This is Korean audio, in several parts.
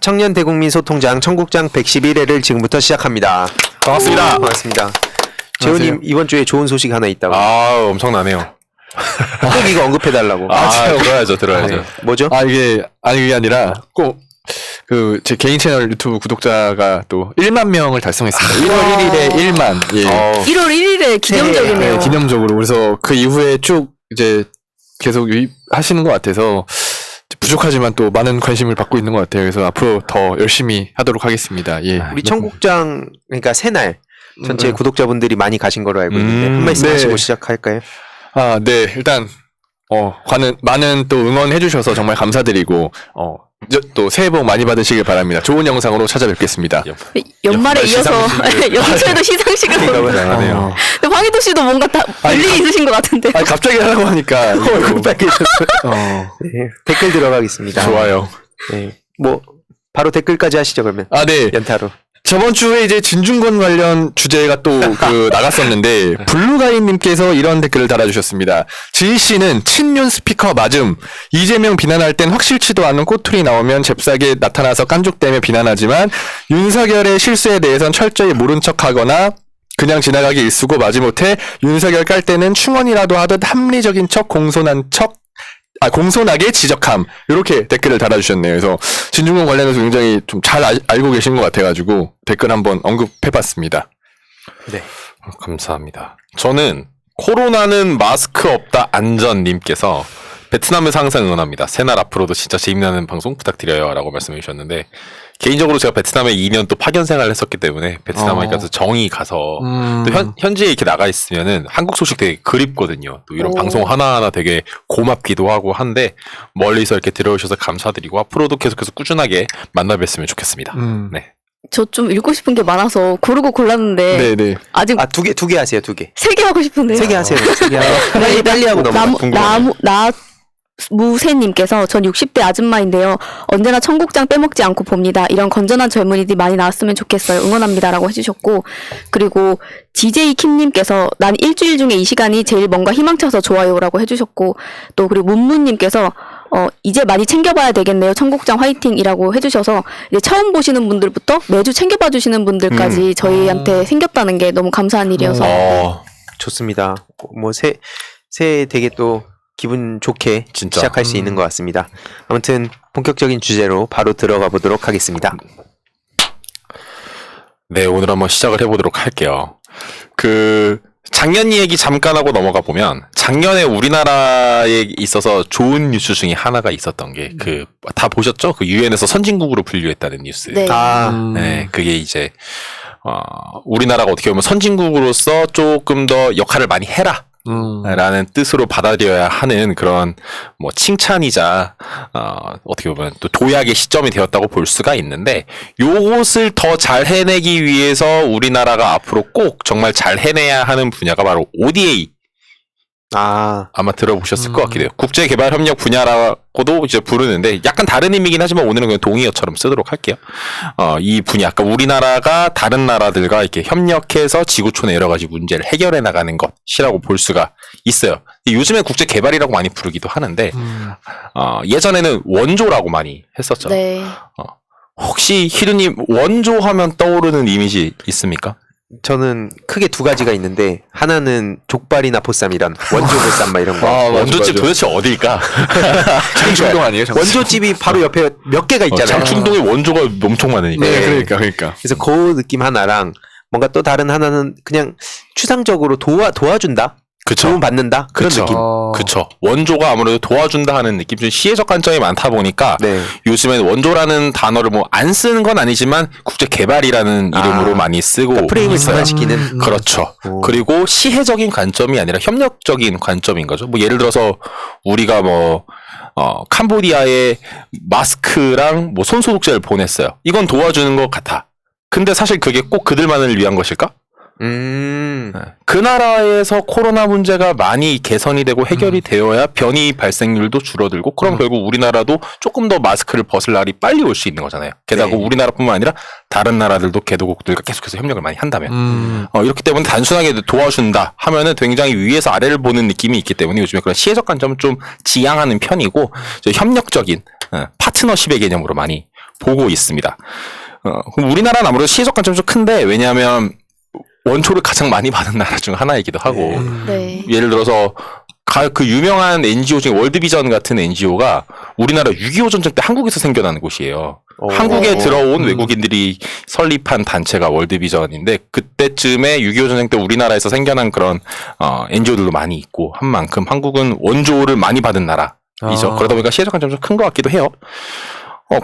청년 대국민 소통장 청국장 111회를 지금부터 시작합니다. 반갑습니다. 반갑습니다. 재훈님 이번 주에 좋은 소식 하나 있다고. 아, 엄청나네요. 꼭 이거 언급해달라고. 들어야죠. 네. 뭐죠? 그게 아니라 꼭 제 개인 채널 유튜브 구독자가 또 1만 명을 달성했습니다. 1월 1일에 1만. 예. 1월 1일에 기념적이네요. 네, 기념적으로. 그래서 그 이후에 쭉 이제 계속 유입하시는 것 같아서 부족하지만 또 많은 관심을 받고 있는 것 같아요. 그래서 앞으로 더 열심히 하도록 하겠습니다. 예. 우리 청국장 그러니까 새날 전체 구독자분들이 많이 가신 거로 알고 있는데 한 말씀 네. 하시고 시작할까요? 네. 일단 많은 또 응원해 주셔서 정말 감사드리고 또 새해 복 많이 받으시길 바랍니다. 좋은 영상으로 찾아뵙겠습니다. 연말에 이어서 연초에도 시상식을 네. 황희도 씨도 뭔가 다 일이 있으신 것 같은데. 갑자기 하라고 하니까 얼굴 빨개졌어. 네, 댓글 들어가겠습니다. 좋아요. 네. 뭐 바로 댓글까지 하시죠 그러면. 네. 연타로. 저번 주에 이제 진중권 관련 주제가 또 나갔었는데 블루가이님께서 이런 댓글을 달아주셨습니다. 지희 씨는 친윤 스피커 맞음. 이재명 비난할 땐 확실치도 않은 꼬투리 나오면 잽싸게 나타나서 깐죽대며 비난하지만 윤석열의 실수에 대해선 철저히 모른 척하거나 그냥 지나가기 일쑤고 마지못해 윤석열 깔 때는 충원이라도 하듯 합리적인 척 공손하게 지적함. 이렇게 댓글을 달아주셨네요. 그래서 진중권 관련해서 굉장히 좀 잘 알고 계신 것 같아가지고 댓글 한번 언급해봤습니다. 네. 감사합니다. 저는 코로나는 마스크 없다 안전님께서 베트남에서 항상 응원합니다. 새날 앞으로도 진짜 재미나는 방송 부탁드려요. 라고 말씀해 주셨는데 개인적으로 제가 베트남에 2년 또 파견 생활을 했었기 때문에 베트남에 가서 정이 가서 또 현지에 이렇게 나가 있으면은 한국 소식 되게 그립거든요. 또 이런 방송 하나하나 되게 고맙기도 하고 한데 멀리서 이렇게 들어오셔서 감사드리고 앞으로도 계속해서 꾸준하게 만나 뵀으면 좋겠습니다. 네. 저 좀 읽고 싶은 게 많아서 고르고 골랐는데 네네. 아직 두 개 하세요. 2개. 3개 하고 싶은데요. 3개 하세요. 3개 하고. 빨리 하고 넘어가. 무세님께서 전 60대 아줌마인데요. 언제나 청국장 빼먹지 않고 봅니다. 이런 건전한 젊은이들이 많이 나왔으면 좋겠어요. 응원합니다라고 해주셨고, 그리고 DJ 킴님께서 난 일주일 중에 이 시간이 제일 뭔가 희망차서 좋아요라고 해주셨고, 또 그리고 문무님께서 이제 많이 챙겨봐야 되겠네요. 청국장 화이팅이라고 해주셔서 이제 처음 보시는 분들부터 매주 챙겨봐 주시는 분들까지 저희한테 생겼다는 게 너무 감사한 일이어서 좋습니다. 뭐 새해 되게 또 기분 좋게 진짜. 시작할 수 있는 것 같습니다. 아무튼 본격적인 주제로 바로 들어가 보도록 하겠습니다. 네, 오늘 한번 시작을 해보도록 할게요. 작년 얘기 잠깐 하고 넘어가 보면 작년에 우리나라에 있어서 좋은 뉴스 중에 하나가 있었던 게 다 보셨죠? 유엔에서 선진국으로 분류했다는 뉴스. 네. 네, 그게 이제 우리나라가 어떻게 보면 선진국으로서 조금 더 역할을 많이 해라. 라는 뜻으로 받아들여야 하는 그런 뭐 칭찬이자 어떻게 보면 또 도약의 시점이 되었다고 볼 수가 있는데 요것을 더 잘 해내기 위해서 우리나라가 앞으로 꼭 정말 잘 해내야 하는 분야가 바로 ODA 아마 들어보셨을 것 같기도 해요. 국제개발협력 분야라고도 이제 부르는데 약간 다른 의미긴 하지만 오늘은 그냥 동의어처럼 쓰도록 할게요. 이 분야, 그러니까 우리나라가 다른 나라들과 이렇게 협력해서 지구촌의 여러 가지 문제를 해결해 나가는 것이라고 볼 수가 있어요. 요즘엔 국제개발이라고 많이 부르기도 하는데 예전에는 원조라고 많이 했었죠. 네. 혹시 희루님 원조 하면 떠오르는 이미지 있습니까? 저는 크게 2가지가 있는데 하나는 족발이나 보쌈 이런 원조 보쌈 막 이런 거. 원조집 도대체 어딜까? 장충동 아니에요? 원조집이 바로 옆에 몇 개가 있잖아요. 장충동에 원조가 엄청 많으니까. 네, 그러니까. 그래서 그 느낌 하나랑 뭔가 또 다른 하나는 그냥 추상적으로 도와준다? 그쵸. 도움 받는다? 그런 그쵸. 느낌. 그쵸. 원조가 아무래도 도와준다 하는 느낌, 좀 시혜적 관점이 많다 보니까 네. 요즘엔 원조라는 단어를 뭐 안 쓰는 건 아니지만 국제개발이라는 이름으로 많이 쓰고 그러니까 프레임을 있어요. 전환시키는. 그렇죠. 그리고 시혜적인 관점이 아니라 협력적인 관점인 거죠. 뭐 예를 들어서 우리가 캄보디아에 마스크랑 뭐 손소독제를 보냈어요. 이건 도와주는 것 같아. 근데 사실 그게 꼭 그들만을 위한 것일까? 그 나라에서 코로나 문제가 많이 개선이 되고 해결이 되어야 변이 발생률도 줄어들고 그럼 결국 우리나라도 조금 더 마스크를 벗을 날이 빨리 올 수 있는 거잖아요. 게다가 네. 우리나라뿐만 아니라 다른 나라들도 개도국들과 계속해서 협력을 많이 한다면 이렇기 때문에 단순하게 도와준다 하면은 굉장히 위에서 아래를 보는 느낌이 있기 때문에 요즘에 그런 시혜적 관점을 좀 지향하는 편이고 협력적인 파트너십의 개념으로 많이 보고 있습니다. 그럼 우리나라는 아무래도 시혜적 관점이 좀 큰데 왜냐하면 원초를 가장 많이 받은 나라 중 하나이기도 하고 네. 예를 들어서 그 유명한 NGO 중에 월드비전 같은 NGO가 우리나라 6.25 전쟁 때 한국에서 생겨난 곳이에요. 한국에 들어온 외국인들이 설립한 단체가 월드비전인데 그때쯤에 6.25 전쟁 때 우리나라에서 생겨난 그런 NGO들도 많이 있고 한 만큼 한국은 원조를 많이 받은 나라이죠. 그러다 보니까 시혜적 관점이 좀 큰 것 같기도 해요.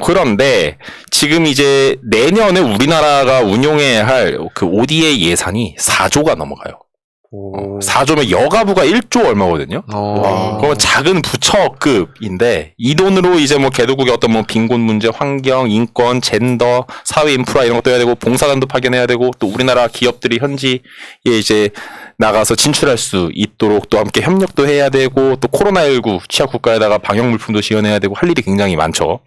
그런데 지금 이제 내년에 우리나라가 운용해야 할 그 ODA 예산이 4조가 넘어가요. 4조면 여가부가 1조 얼마거든요. 그건 작은 부처급인데 이 돈으로 이제 뭐 개도국의 어떤 뭐 빈곤 문제, 환경, 인권, 젠더, 사회 인프라 이런 것도 해야 되고 봉사단도 파견해야 되고 또 우리나라 기업들이 현지에 이제 나가서 진출할 수 있도록 또 함께 협력도 해야 되고 또 코로나19 취약 국가에다가 방역 물품도 지원해야 되고 할 일이 굉장히 많죠.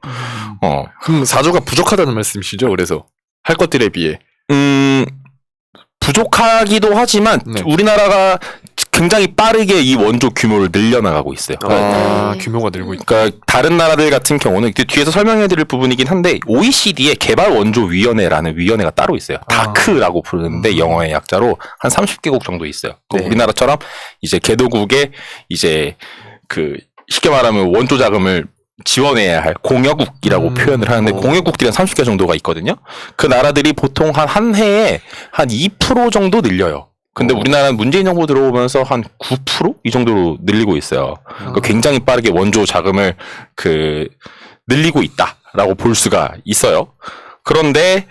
그럼 4조가 부족하다는 말씀이시죠? 그래서 할 것들에 비해. 부족하기도 하지만 네. 우리나라가 굉장히 빠르게 이 원조 규모를 늘려나가고 있어요. 규모가 늘고 있다. 그러니까 다른 나라들 같은 경우는 뒤에서 설명해드릴 부분이긴 한데 OECD에 개발원조위원회라는 위원회가 따로 있어요. 다크라고 부르는데 영어의 약자로 한 30개국 정도 있어요. 네. 우리나라처럼 이제 개도국에 이제 그 쉽게 말하면 원조 자금을 지원해야 할 공여국이라고 표현을 하는데 공여국들이 한 30개 정도가 있거든요. 그 나라들이 보통 한 해에 한 2% 정도 늘려요. 근데 우리나라는 문재인 정부 들어오면서 한 9% 이 정도로 늘리고 있어요. 그러니까 굉장히 빠르게 원조 자금을 늘리고 있다라고 볼 수가 있어요. 그런데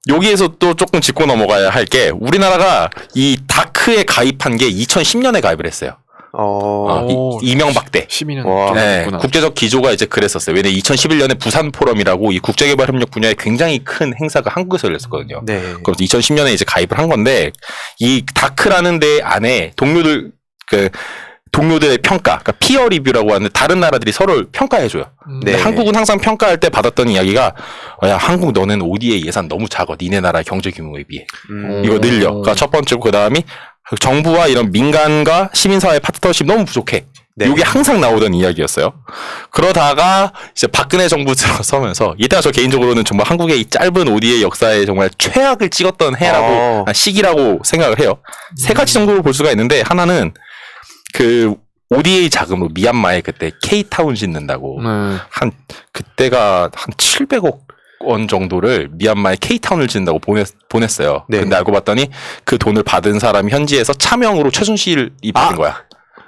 여기에서 또 조금 짚고 넘어가야 할 게 우리나라가 이 다크에 가입한 게 2010년에 가입을 했어요. 이명박 때. 12년 네, 국제적 기조가 이제 그랬었어요. 왜냐면 2011년에 부산 포럼이라고 이 국제개발 협력 분야에 굉장히 큰 행사가 한국에서 열렸었거든요. 네. 그래서 2010년에 이제 가입을 한 건데 이 다크라는 데 안에 동료들의 평가, 그러니까 피어 리뷰라고 하는데 다른 나라들이 서로를 평가해줘요. 근데 네. 한국은 항상 평가할 때 받았던 이야기가 야 한국 너는 ODA 예산 너무 작아. 니네 나라 경제 규모에 비해. 이거 늘려. 그러니까 첫 번째고 그 다음이 정부와 이런 민간과 시민사회 파트너십 너무 부족해. 네. 이게 항상 나오던 이야기였어요. 그러다가 이제 박근혜 정부 들어서면서 이때가 저 개인적으로는 정말 한국의 이 짧은 ODA 역사에 정말 최악을 찍었던 해라고 시기라고 생각을 해요. 세 가지 정도로 볼 수가 있는데 하나는 그 ODA 자금으로 미얀마에 그때 K타운 짓는다고 그때가 한 700억 원 정도를 미얀마에 K타운을 짓는다고 보냈어요. 네. 근데 알고 봤더니 그 돈을 받은 사람이 현지에서 차명으로 최순실이 받은 거야.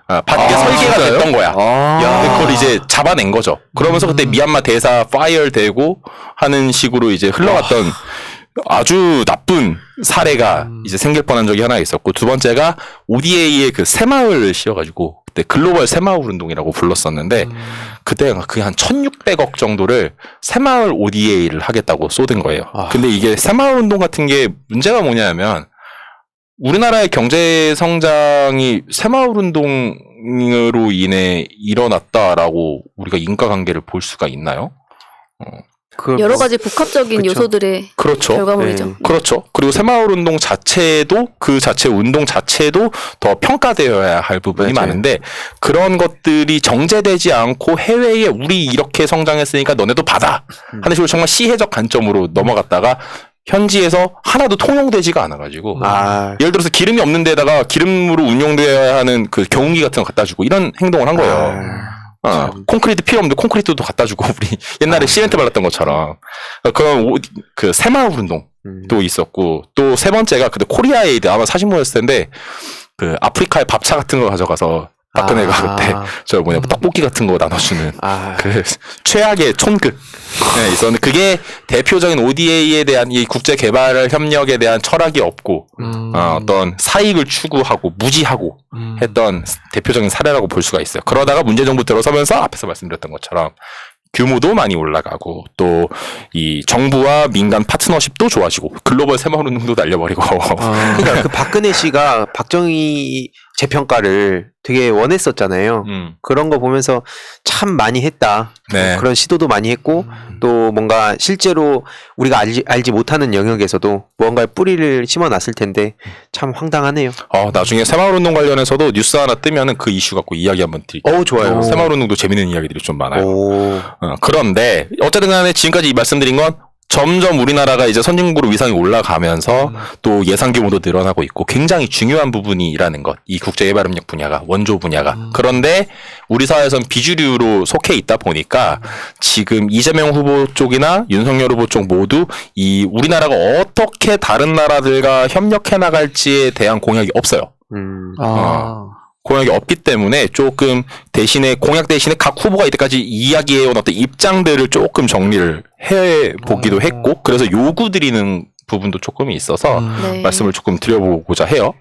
받게 설계가 진짜요? 됐던 거야. 근데 그걸 이제 잡아낸 거죠. 그러면서 그때 미얀마 대사 파이어 되고 하는 식으로 이제 흘러갔던 아주 나쁜 사례가 이제 생길 뻔한 적이 하나 있었고 두 번째가 ODA의 그 새마을을 씌워가지고 그때 글로벌 새마을 운동이라고 불렀었는데 그때가 그게 한 1,600억 정도를 새마을 ODA를 하겠다고 쏟은 거예요. 근데 이게 새마을 운동 같은 게 문제가 뭐냐면 우리나라의 경제 성장이 새마을 운동으로 인해 일어났다라고 우리가 인과관계를 볼 수가 있나요? 여러 가지 복합적인 그쵸. 요소들의 그렇죠. 결과물이죠. 네. 그렇죠. 그리고 새마을 운동 자체도 그 자체 운동 자체도 더 평가되어야 할 부분이 맞아요. 많은데 그런 것들이 정제되지 않고 해외에 우리 이렇게 성장했으니까 너네도 받아 하는 식으로 정말 시혜적 관점으로 넘어갔다가 현지에서 하나도 통용되지가 않아가지고 예를 들어서 기름이 없는 데다가 기름으로 운용되어야 하는 그 경운기 같은 거 갖다 주고 이런 행동을 한 거예요. 콘크리트 필요 없는데 콘크리트도 갖다 주고 우리 옛날에 시멘트 발랐던 것처럼 그런 그 새마을 운동도 있었고 또 세 번째가 그때 코리아 에이드 아마 사신 거였을 텐데 그 아프리카의 밥차 같은 거 가져가서 박근혜가 그때 저 떡볶이 같은 거 나눠주는 그 최악의 촌극 있었는데 그게 대표적인 ODA에 대한 이 국제 개발 협력에 대한 철학이 없고 어떤 사익을 추구하고 무지하고 했던 대표적인 사례라고 볼 수가 있어요. 그러다가 문재인 정부 들어서면서 앞에서 말씀드렸던 것처럼 규모도 많이 올라가고 또 이 정부와 민간 파트너십도 좋아지고 글로벌 새마을 운동도 날려버리고 그러니까 그 박근혜 씨가 박정희 재평가를 되게 원했었잖아요. 그런 거 보면서 참 많이 했다. 네. 그런 시도도 많이 했고 또 뭔가 실제로 우리가 알지 못하는 영역에서도 무언가의 뿌리를 심어놨을 텐데 참 황당하네요. 나중에 새마을운동 관련해서도 뉴스 하나 뜨면은 그 이슈 갖고 이야기 한번 드릴게요. 좋아요. 새마을운동도 재밌는 이야기들이 좀 많아요. 오. 그런데 어쨌든 간에 지금까지 말씀드린 건 점점 우리나라가 이제 선진국으로 위상이 올라가면서 또 예산 규모도 늘어나고 있고 굉장히 중요한 부분이라는 것. 이 국제 예발협력 분야가, 원조 분야가. 그런데 우리 사회에선 비주류로 속해 있다 보니까 지금 이재명 후보 쪽이나 윤석열 후보 쪽 모두 이 우리나라가 어떻게 다른 나라들과 협력해 나갈지에 대한 공약이 없어요. 공약이 없기 때문에 조금 대신에 공약 대신에 각 후보가 이때까지 이야기해온 어떤 입장들을 조금 정리를 해보기도 했고 그래서 요구드리는 부분도 조금 있어서 네. 말씀을 조금 드려보고자 해요.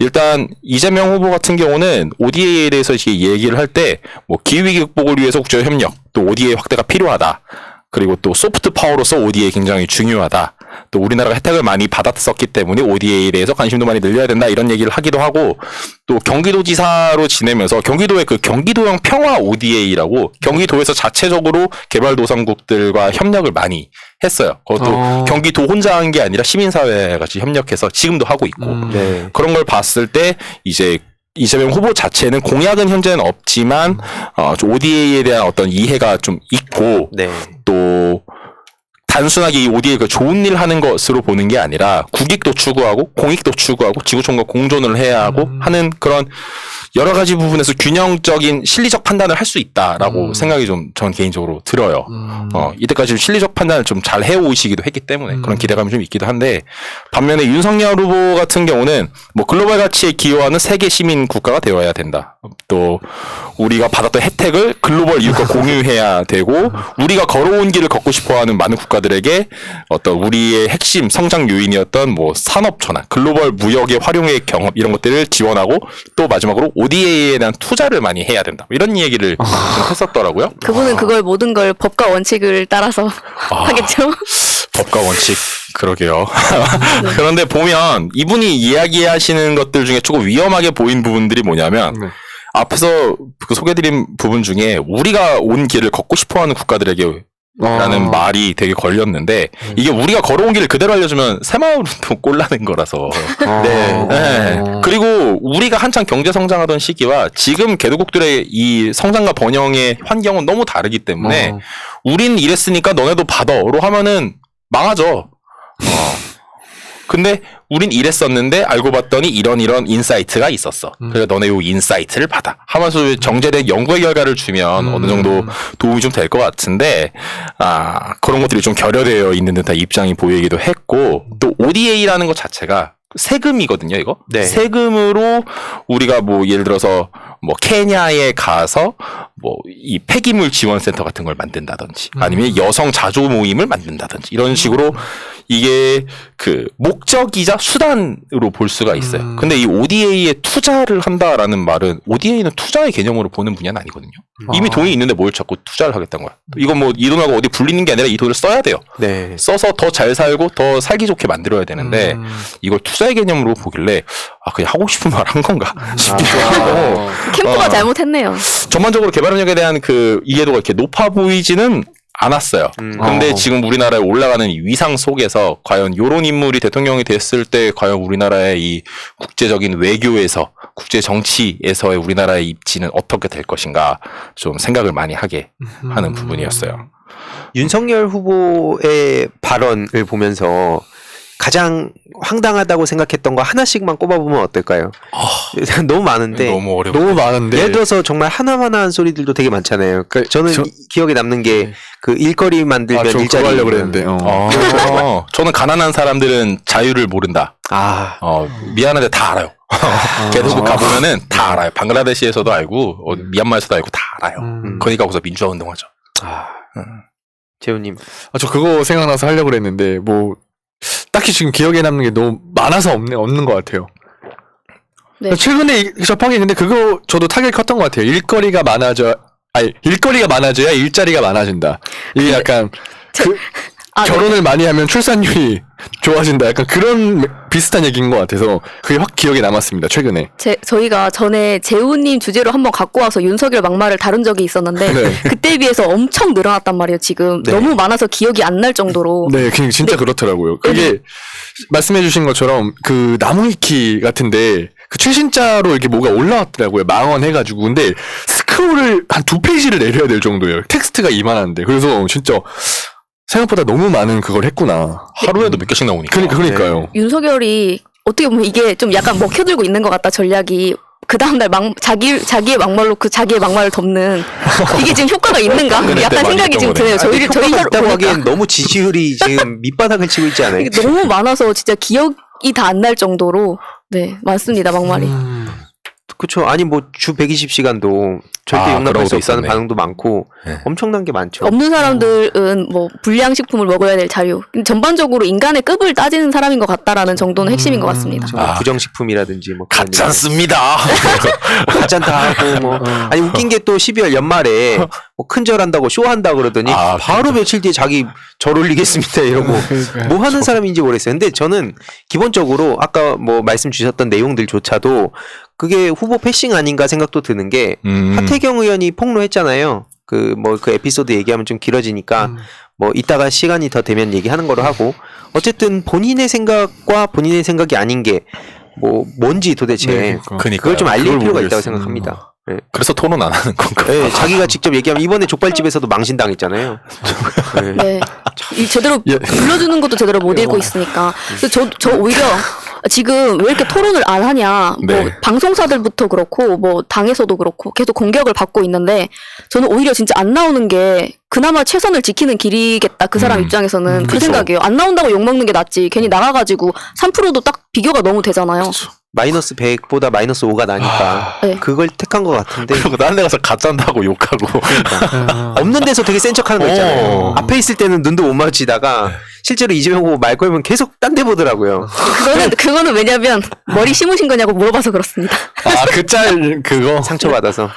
일단 이재명 후보 같은 경우는 ODA에 대해서 얘기를 할 때 뭐 기후위기 극복을 위해서 국제적 협력 또 ODA 확대가 필요하다. 그리고 또 소프트 파워로서 ODA 굉장히 중요하다. 또 우리나라가 혜택을 많이 받았었기 때문에 ODA에 대해서 관심도 많이 늘려야 된다 이런 얘기를 하기도 하고 또 경기도지사로 지내면서 경기도의 그 경기도형 평화 ODA라고 경기도에서 자체적으로 개발도상국들과 협력을 많이 했어요. 그것도 경기도 혼자 한 게 아니라 시민사회 같이 협력해서 지금도 하고 있고 네. 그런 걸 봤을 때 이제 이재명 후보 자체는 공약은 현재는 없지만 ODA에 대한 어떤 이해가 좀 있고 네. 또 단순하게 이 ODA 그 좋은 일 하는 것으로 보는 게 아니라 국익도 추구하고 공익도 추구하고 지구촌과 공존을 해야 하고 하는 그런 여러 가지 부분에서 균형적인 실리적 판단을 할 수 있다라고 생각이 좀 전 개인적으로 들어요. 이때까지 실리적 판단을 좀 잘 해오시기도 했기 때문에 그런 기대감이 좀 있기도 한데 반면에 윤석열 후보 같은 경우는 뭐 글로벌 가치에 기여하는 세계 시민 국가가 되어야 된다. 또 우리가 받았던 혜택을 글로벌 이웃과 공유해야 되고 우리가 걸어온 길을 걷고 싶어하는 많은 국가들에게 어떤 우리의 핵심 성장 요인이었던 뭐 산업 전환, 글로벌 무역의 활용의 경험 이런 것들을 지원하고 또 마지막으로 ODA에 대한 투자를 많이 해야 된다. 이런 얘기를 좀 했었더라고요. 그분은 그걸 모든 걸 법과 원칙을 따라서 하겠죠. 법과 원칙 그러게요. 그런데 보면 이분이 이야기하시는 것들 중에 조금 위험하게 보인 부분들이 뭐냐면 앞에서 그 소개드린 부분 중에 우리가 온 길을 걷고 싶어하는 국가들에게 라는 말이 되게 걸렸는데 이게 우리가 걸어온 길을 그대로 알려주면 새마을운동 꼴나는 거라서 네. 그리고 우리가 한창 경제 성장하던 시기와 지금 개도국들의 이 성장과 번영의 환경은 너무 다르기 때문에 우린 이랬으니까 너네도 받아로 하면은 망하죠. 근데 우린 이랬었는데 알고 봤더니 이런 인사이트가 있었어. 그래서 너네 요 인사이트를 받아. 하면서 정제된 연구의 결과를 주면 어느 정도 도움이 좀 될 것 같은데 그런 것들이 좀 결여되어 있는 듯한 입장이 보이기도 했고 또 ODA라는 것 자체가 세금이거든요, 이거. 네. 세금으로 우리가 뭐 예를 들어서 뭐 케냐에 가서 뭐 이 폐기물 지원센터 같은 걸 만든다든지 아니면 여성 자조 모임을 만든다든지 이런 식으로 이게 그 목적이자 수단으로 볼 수가 있어요. 근데 이 ODA에 투자를 한다라는 말은 ODA는 투자의 개념으로 보는 분야는 아니거든요. 이미 돈이 있는데 뭘 자꾸 투자를 하겠다는 거야. 이건 뭐 이 돈하고 어디 불리는 게 아니라 이 돈을 써야 돼요. 네. 써서 더 잘 살고 더 살기 좋게 만들어야 되는데 이걸 투자의 개념으로 보길래 그냥 하고 싶은 말 한 건가 싶기도 하고 캠프가 잘못했네요. 전반적으로 개발협력에 대한 그 이해도가 이렇게 높아 보이지는 않았어요. 근데 지금 우리나라에 올라가는 이 위상 속에서 과연 요런 인물이 대통령이 됐을 때 과연 우리나라의 이 국제적인 외교에서 국제 정치에서의 우리나라의 입지는 어떻게 될 것인가 좀 생각을 많이 하게 하는 부분이었어요. 윤석열 후보의 발언을 보면서 가장 황당하다고 생각했던 거 하나씩만 꼽아보면 어떨까요? 너무 많은데 너무 어렵네. 너무 많은데 예를 들어서 정말 하나하나 한 소리들도 되게 많잖아요. 그러니까 저는 기억에 남는 게 그 일거리 만들면 저 그거 일자리 하려고 그랬는데 저는 가난한 사람들은 자유를 모른다. 미안한데 다 알아요. 개도국 가보면은 다 알아요. 방글라데시에서도 알고 미얀마에서도 알고 다 알아요. 그러니까 거기서 민주화 운동하죠. 재훈님. 저 그거 생각나서 하려고 그랬는데 뭐 딱히 지금 기억에 남는 게 너무 많아서 없는 것 같아요. 네. 최근에 접한 게 있는데 그거 저도 타격이 컸던 것 같아요. 일거리가 많아져야 일자리가 많아진다. 이게 약간 결혼을 많이 하면 출산율이 좋아진다. 약간 그런 비슷한 얘기인 것 같아서 그게 확 기억에 남았습니다. 최근에. 저희가 전에 재우님 주제로 한번 갖고 와서 윤석열 막말을 다룬 적이 있었는데 네. 그때에 비해서 엄청 늘어났단 말이에요. 지금 네. 너무 많아서 기억이 안 날 정도로. 네, 진짜 그렇더라고요. 그게 말씀해주신 것처럼 그 나무위키 같은데 그 최신자로 이렇게 뭐가 올라왔더라고요. 망언해가지고. 근데 스크롤을 한 2페이지를 내려야 될 정도예요. 텍스트가 이만한데. 그래서 진짜 생각보다 너무 많은 그걸 했구나. 하루에도 몇 개씩 나오니까. 그러니까요. 윤석열이 어떻게 보면 이게 좀 약간 먹혀들고 있는 것 같다 전략이. 그 다음날 자기의 막말로 그 자기의 막말을 덮는 이게 지금 효과가 있는가? 약간 생각이 지금 드네요. 저희 효과가 혀로 있다고 보니까 하기엔 너무 지지율이 지금 밑바닥을 치고 있지 않아요? 이게 너무 많아서 진짜 기억이 다 안 날 정도로 네 많습니다 막말이. 그렇죠. 아니 뭐 주 120시간도 절대 아, 용납할 그런 수 것도 없다는 있었네. 반응도 많고 네. 엄청난 게 많죠. 없는 사람들은 뭐 불량식품을 먹어야 될 자유. 전반적으로 인간의 급을 따지는 사람인 것 같다라는 정도는 핵심인 것 같습니다. 뭐 부정식품이라든지 뭐 그런 같지 않습니다. 가짠다 하고 뭐 아니 웃긴 게 또 12월 연말에 뭐 큰절 한다고 쇼한다 그러더니 아, 바로 며칠 뒤에 자기 절 올리겠습니다 이러고 뭐 하는 사람인지 모르겠어요. 근데 저는 기본적으로 아까 뭐 말씀 주셨던 내용들조차도 그게 후보 패싱 아닌가 생각도 드는 게 하태경 의원이 폭로했잖아요. 그 뭐 그 에피소드 얘기하면 좀 길어지니까 뭐 이따가 시간이 더 되면 얘기하는 거로 하고 어쨌든 본인의 생각과 본인의 생각이 아닌 게 뭐 뭔지 도대체 그러니까 그걸 좀 알릴 그걸 필요가 있다고 모르겠어요. 생각합니다. 네. 그래서 토론 안 하는 건가? 네, 자기가 직접 얘기하면 이번에 족발집에서도 망신당했잖아요. 네. 네. 이 제대로 불러주는 것도 제대로 못 읽고 있으니까. 그래서 저 오히려 지금 왜 이렇게 토론을 안 하냐. 네. 뭐 방송사들부터 그렇고 뭐 당에서도 그렇고 계속 공격을 받고 있는데 저는 오히려 진짜 안 나오는 게 그나마 최선을 지키는 길이겠다. 그 사람 입장에서는 그 그쵸. 생각이에요. 안 나온다고 욕먹는 게 낫지. 괜히 나가가지고 3%도 딱 비교가 너무 되잖아요. 마이너스 100보다 마이너스 5가 나니까 네. 그걸 택한 것 같은데 그리고 딴 데 가서 가짠다고 욕하고. 없는 데서 되게 센 척하는 거 있잖아요. 어. 앞에 있을 때는 눈도 못 마주치다가 실제로 이재명 후보 말 걸면 계속 딴 데 보더라고요. 그거는 왜냐면 머리 심으신 거냐고 물어봐서 그렇습니다. 아, 그 짤 그거. 상처받아서.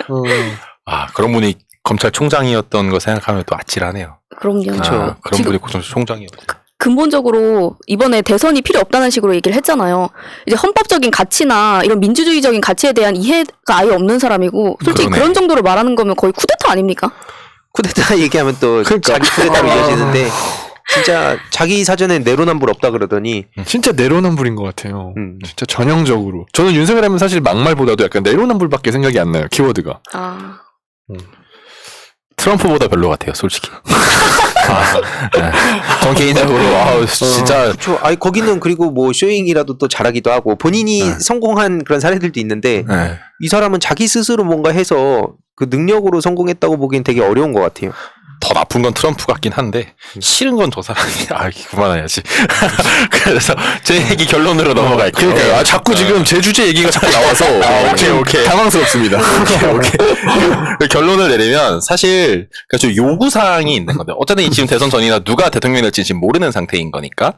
아, 그런 분이 검찰총장이었던 거 생각하면 또 아찔하네요. 그럼요. 아, 그런 지금 분이 검찰총장이었죠. 근본적으로 이번에 대선이 필요 없다는 식으로 얘기를 했잖아요. 이제 헌법적인 가치나 이런 민주주의적인 가치에 대한 이해가 아예 없는 사람이고 솔직히 그러네. 그런 정도로 말하는 거면 거의 쿠데타 아닙니까? 쿠데타 얘기하면 또 그러니까. 자기 쿠데타로 이어지는데 진짜 자기 사전에 내로남불 없다 그러더니 진짜 내로남불인 것 같아요. 음. 진짜 전형적으로. 저는 윤석열 하면 사실 막말보다도 약간 내로남불밖에 생각이 안 나요. 키워드가. 아, 트럼프보다 별로 같아요, 솔직히. 네. 전 개인적으로 진짜 그렇죠. 아니 거기는 그리고 뭐 쇼잉이라도 또 잘하기도 하고 본인이 성공한 그런 사례들도 있는데 네. 이 사람은 자기 스스로 뭔가 해서 그 능력으로 성공했다고 보기엔 되게 어려운 것 같아요. 더 나쁜 건 트럼프 같긴 한데 싫은 건 저 사람이 그만해야지. 그래서 제 얘기 결론으로 넘어갈게요. 그러니까요. 아, 자꾸 지금 제 주제 얘기가 자꾸 나와서 오케이. 당황스럽습니다. 오케이. 그 결론을 내리면 사실 좀 요구 사항이 있는 건데 어쨌든 지금 대선 전이나 누가 대통령이 될지 지금 모르는 상태인 거니까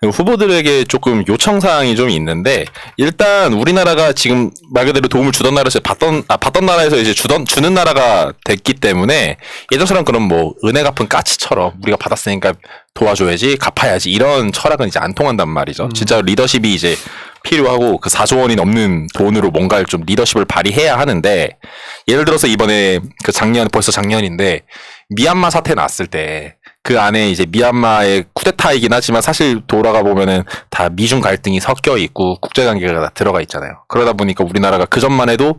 후보들에게 조금 요청 사항이 좀 있는데 일단 우리나라가 지금 말 그대로 도움을 주던 나라에서 받던 나라에서 이제 주는 나라가 됐기 때문에 예전처럼 그런 뭐 은혜 갚은 까치처럼 우리가 받았으니까 도와줘야지 갚아야지 이런 철학은 이제 안 통한단 말이죠. 진짜 리더십이 이제 필요하고 그 4조 원이 넘는 돈으로 뭔가를 좀 리더십을 발휘해야 하는데 예를 들어서 이번에 그 벌써 작년인데 미얀마 사태 났을 때 그 안에 이제 미얀마의 쿠데타이긴 하지만 사실 돌아가 보면은 다 미중 갈등이 섞여 있고 국제관계가 다 들어가 있잖아요. 그러다 보니까 우리나라가 그 전만 해도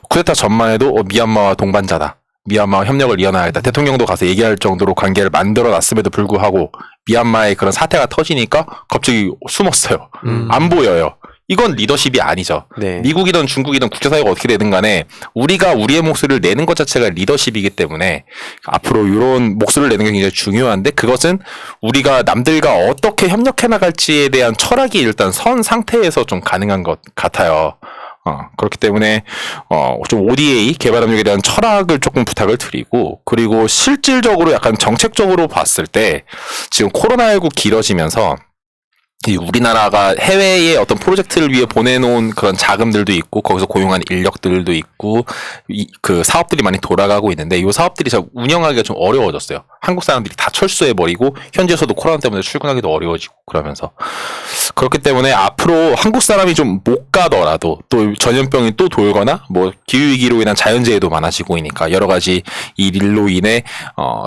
쿠데타 전만 해도 미얀마와 동반자다. 미얀마와 협력을 이어나야겠다. 대통령도 가서 얘기할 정도로 관계를 만들어 놨음에도 불구하고 미얀마의 그런 사태가 터지니까 갑자기 숨었어요. 안 보여요. 이건 리더십이 아니죠. 네. 미국이든 중국이든 국제사회가 어떻게 되든 간에 우리가 우리의 목소리를 내는 것 자체가 리더십이기 때문에 앞으로 이런 목소리를 내는 게 굉장히 중요한데 그것은 우리가 남들과 어떻게 협력해 나갈지에 대한 철학이 일단 선 상태에서 좀 가능한 것 같아요. 그렇기 때문에, 좀 ODA 개발 협력에 대한 철학을 조금 부탁을 드리고, 그리고 실질적으로 약간 정책적으로 봤을 때, 지금 코로나19 길어지면서, 이 우리나라가 해외에 어떤 프로젝트를 위해 보내놓은 그런 자금들도 있고, 거기서 고용한 인력들도 있고, 그 사업들이 많이 돌아가고 있는데, 이 사업들이 참 운영하기가 좀 어려워졌어요. 한국 사람들이 다 철수해버리고 현지에서도 코로나 때문에 출근하기도 어려워지고 그러면서 그렇기 때문에 앞으로 한국 사람이 좀 못 가더라도 또 전염병이 또 돌거나 뭐 기후위기로 인한 자연재해도 많아지고 있으니까 여러 가지 이 일로 인해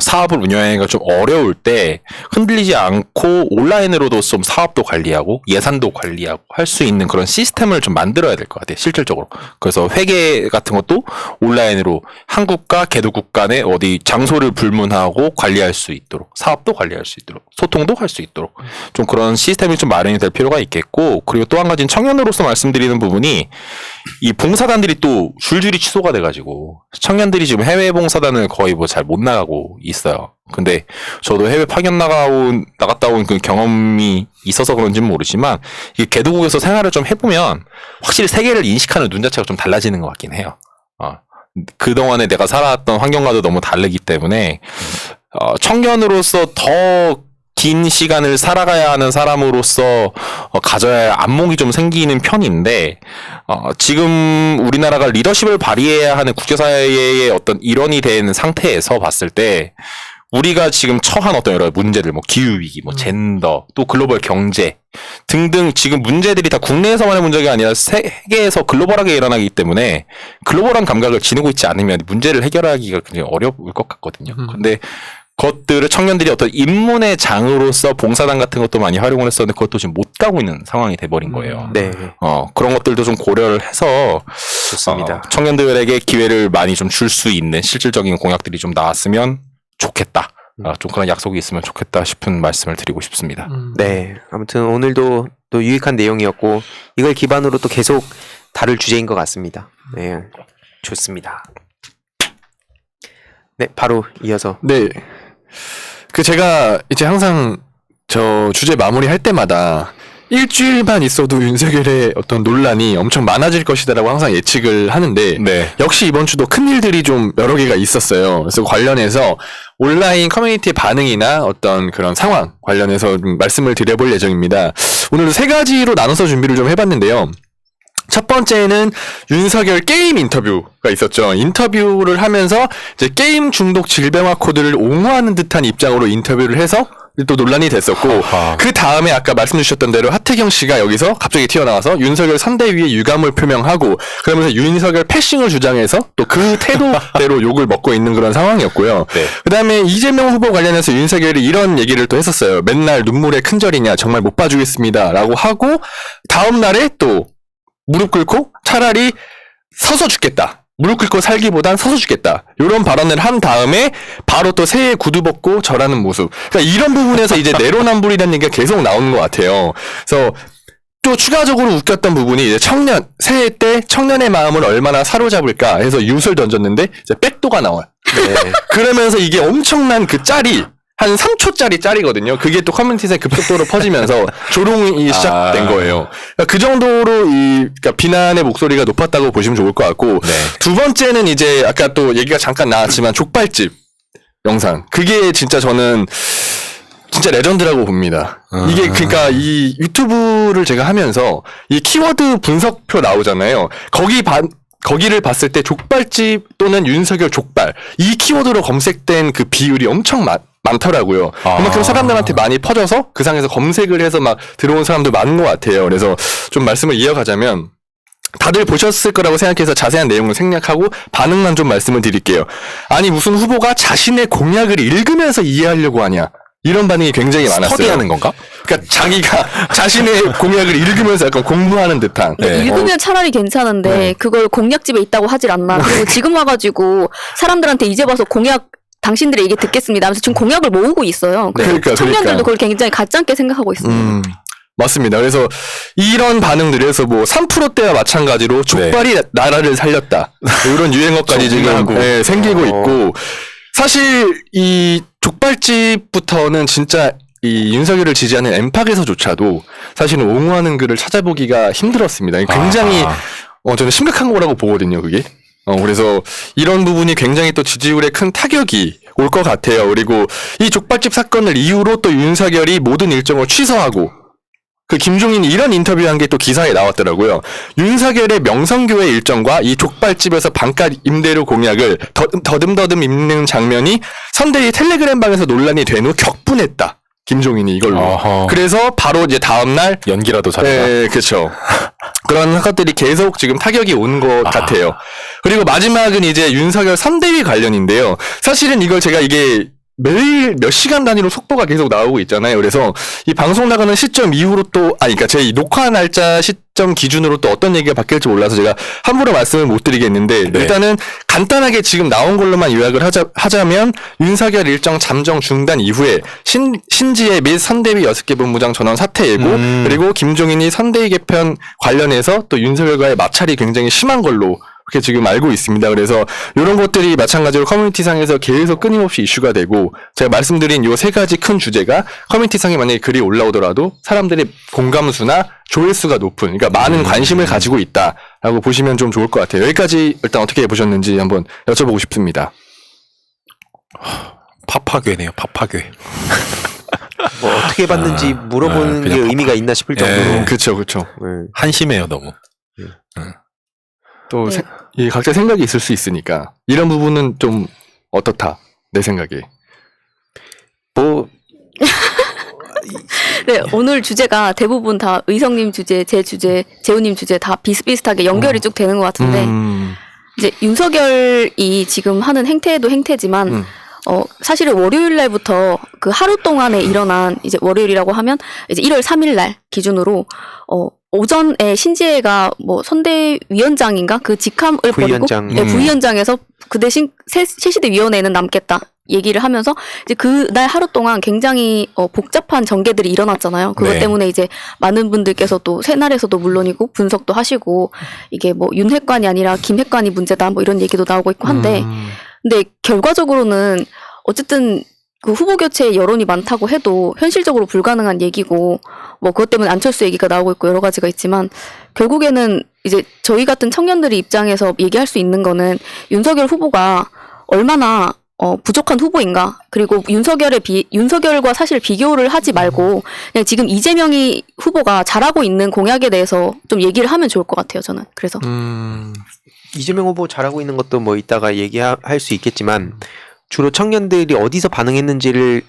사업을 운영하기가 좀 어려울 때 흔들리지 않고 온라인으로도 좀 사업도 관리하고 예산도 관리하고 할 수 있는 그런 시스템을 좀 만들어야 될 것 같아요. 실질적으로. 그래서 회계 같은 것도 온라인으로 한국과 개도국 간에 어디 장소를 불문하고 관리할 수 있도록 사업도 관리할 수 있도록 소통도 할 수 있도록 좀 그런 시스템이 좀 마련이 될 필요가 있겠고 그리고 또 한 가지는 청년으로서 말씀드리는 부분이 이 봉사단들이 또 줄줄이 취소가 돼가지고 청년들이 지금 해외 봉사단을 거의 뭐 잘 못 나가고 있어요. 근데 저도 해외 파견 나갔다 온 그 경험이 있어서 그런지는 모르지만 이 개도국에서 생활을 좀 해보면 확실히 세계를 인식하는 눈 자체가 좀 달라지는 것 같긴 해요. 그동안에 내가 살아왔던 환경과도 너무 다르기 때문에 청년으로서 더 긴 시간을 살아가야 하는 사람으로서 가져야 할 안목이 좀 생기는 편인데 지금 우리나라가 리더십을 발휘해야 하는 국제사회의 어떤 일원이 된 상태에서 봤을 때 우리가 지금 처한 어떤 여러 문제들, 뭐 기후위기, 뭐 젠더, 또 글로벌 경제 등등 지금 문제들이 다 국내에서만의 문제가 아니라 세계에서 글로벌하게 일어나기 때문에 글로벌한 감각을 지니고 있지 않으면 문제를 해결하기가 굉장히 어려울 것 같거든요. 근데 그것들을 청년들이 어떤 입문의 장으로서 봉사단 같은 것도 많이 활용을 했었는데 그것도 지금 못 가고 있는 상황이 돼버린 거예요. 네. 그런 것들도 좀 고려를 해서 좋습니다. 청년들에게 기회를 많이 좀 줄 수 있는 실질적인 공약들이 좀 나왔으면 좋겠다. 좀 그런 약속이 있으면 좋겠다 싶은 말씀을 드리고 싶습니다. 네. 아무튼 오늘도 또 유익한 내용이었고 이걸 기반으로 또 계속 다룰 주제인 것 같습니다. 네. 좋습니다. 네. 바로 이어서. 네. 제가 이제 항상 저 주제 마무리 할 때마다 일주일만 있어도 윤석열의 어떤 논란이 엄청 많아질 것이다라고 항상 예측을 하는데 네. 역시 이번 주도 큰 일들이 좀 여러 개가 있었어요. 그래서 관련해서 온라인 커뮤니티의 반응이나 어떤 그런 상황 관련해서 좀 말씀을 드려볼 예정입니다. 오늘 세 가지로 나눠서 준비를 좀 해봤는데요. 첫 번째는 윤석열 게임 인터뷰가 있었죠. 인터뷰를 하면서 이제 게임 중독 질병화 코드를 옹호하는 듯한 입장으로 인터뷰를 해서 또 논란이 됐었고 그 다음에 아까 말씀 주셨던 대로 하태경 씨가 여기서 갑자기 튀어나와서 윤석열 선대위에 유감을 표명하고 그러면서 윤석열 패싱을 주장해서 또 그 태도대로 욕을 먹고 있는 그런 상황이었고요. 네. 그 다음에 이재명 후보 관련해서 윤석열이 이런 얘기를 또 했었어요. 맨날 눈물의 큰절이냐 정말 못 봐주겠습니다 라고 하고 다음 날에 또 무릎 꿇고 차라리 서서 죽겠다. 무릎 꿇고 살기보단 서서 죽겠다. 이런 발언을 한 다음에 바로 또 새해 구두 벗고 절하는 모습. 그러니까 이런 부분에서 이제 내로남불이라는 얘기가 계속 나오는 것 같아요. 그래서 또 추가적으로 웃겼던 부분이 이제 새해 때 청년의 마음을 얼마나 사로잡을까 해서 윷을 던졌는데 이제 백도가 나와요. 네. 그러면서 이게 엄청난 그 짤이 한 3초짜리 짤이거든요. 그게 또 커뮤니티에 급속도로 퍼지면서 조롱이 시작된 거예요. 그러니까 그 정도로 그러니까 비난의 목소리가 높았다고 보시면 좋을 것 같고 네. 두 번째는 이제 아까 또 얘기가 잠깐 나왔지만 족발집 영상. 그게 진짜 저는 진짜 레전드라고 봅니다. 이게 그러니까 이 유튜브를 제가 하면서 이 키워드 분석표 나오잖아요. 거기를 봤을 때 족발집 또는 윤석열 족발 이 키워드로 검색된 그 비율이 엄청 많더라고요. 그만큼 사람들한테 많이 퍼져서 그 상에서 검색을 해서 막 들어온 사람도 많은 것 같아요. 그래서 좀 말씀을 이어가자면 다들 보셨을 거라고 생각해서 자세한 내용을 생략하고 반응만 좀 말씀을 드릴게요. 아니 무슨 후보가 자신의 공약을 읽으면서 이해하려고 하냐. 이런 반응이 굉장히 많았어요. 스터디하는 건가? 그러니까 자기가 자신의 공약을 읽으면서 약간 공부하는 듯한. 네. 읽으면 차라리 괜찮은데 네. 그걸 공약집에 있다고 하질 않나. 그리고 지금 와가지고 사람들한테 이제 와서 공약 당신들의 얘기 듣겠습니다 하면서 지금 공약을 모으고 있어요. 그러니까. 청년들도 그걸 굉장히 가짜게 생각하고 있습니다. 맞습니다. 그래서 이런 반응들에서 뭐 3%대와 마찬가지로 족발이 나라를 살렸다. 이런 유행어까지 지금 생기고 있고 사실 이 족발집부터는 진짜 이 윤석열을 지지하는 엠팍에서조차도 사실은 옹호하는 글을 찾아보기가 힘들었습니다. 굉장히 저는 심각한 거라고 보거든요, 그게. 그래서 이런 부분이 굉장히 또 지지율에 큰 타격이 올 것 같아요. 그리고 이 족발집 사건을 이후로 또 윤석열이 모든 일정을 취소하고 그 김종인이 이런 인터뷰한 게 또 기사에 나왔더라고요. 윤석열의 명성교회 일정과 이 족발집에서 방가 임대료 공약을 더듬더듬 읽는 장면이 선대위 텔레그램 방에서 논란이 된 후 격분했다. 김종인이 이걸로. 어허. 그래서 바로 이제 다음날 연기라도 잘해라. 네, 그렇죠. 그런 것들이 계속 지금 타격이 온 것 같아요. 그리고 마지막은 이제 윤석열 선대위 관련인데요. 사실은 이걸 제가 이게 매일 몇 시간 단위로 속보가 계속 나오고 있잖아요. 그래서 이 방송 나가는 시점 이후로 또, 그러니까 제 녹화 날짜 시점 기준으로 또 어떤 얘기가 바뀔지 몰라서 제가 함부로 말씀을 못 드리겠는데, 네. 일단은 간단하게 지금 나온 걸로만 요약을 하자면, 윤석열 일정 잠정 중단 이후에 신지혜 및 선대위 6개 본부장 전원 사퇴 예고, 그리고 김종인이 선대위 개편 관련해서 또 윤석열과의 마찰이 굉장히 심한 걸로 그렇게 지금 알고 있습니다. 그래서 이런 것들이 마찬가지로 커뮤니티상에서 계속 끊임없이 이슈가 되고, 제가 말씀드린 요 3가지 큰 주제가 커뮤니티상에 만약에 글이 올라오더라도 사람들의 공감수나 조회수가 높은, 그러니까 많은 관심을 가지고 있다라고 보시면 좀 좋을 것 같아요. 여기까지 일단 어떻게 보셨는지 한번 여쭤보고 싶습니다. 파파괴네요. 파파괴. 뭐 어떻게 봤는지 물어보는 게 그냥 의미가 있나 싶을 정도로. 그렇죠, 그렇죠. 네. 한심해요, 너무. 또 네. 이 각자 생각이 있을 수 있으니까 이런 부분은 좀 어떻다 내 생각에. 뭐 네, 오늘 주제가 대부분 다 의성님 주제, 제 주제, 재우님 주제 다 비슷비슷하게 연결이 쭉 되는 것 같은데, 이제 윤석열이 지금 하는 행태도 행태지만, 사실은 월요일 날부터 그 하루 동안에 일어난, 이제 월요일이라고 하면 이제 1월 3일 날 기준으로, 오전에 신지혜가 뭐 선대위원장인가 그 직함을 부위원장. 버리고, 네, 부위원장에서 그 대신 새시대위원회는 남겠다 얘기를 하면서 이제 그날 하루 동안 굉장히 복잡한 전개들이 일어났잖아요. 그것 네. 때문에 이제 많은 분들께서 또 새날에서도 물론이고 분석도 하시고, 이게 뭐 윤핵관이 아니라 김핵관이 문제다 뭐 이런 얘기도 나오고 있고 한데, 근데 결과적으로는 어쨌든 그 후보 교체 여론이 많다고 해도 현실적으로 불가능한 얘기고, 뭐 그것 때문에 안철수 얘기가 나오고 있고 여러 가지가 있지만, 결국에는 이제 저희 같은 청년들의 입장에서 얘기할 수 있는 거는 윤석열 후보가 얼마나 부족한 후보인가, 그리고 윤석열과 사실 비교를 하지 말고 그냥 지금 이재명이 후보가 잘하고 있는 공약에 대해서 좀 얘기를 하면 좋을 것 같아요, 저는. 그래서 이재명 후보 잘하고 있는 것도 뭐 이따가 얘기할 수 있겠지만, 주로 청년들이 어디서 반응했는지를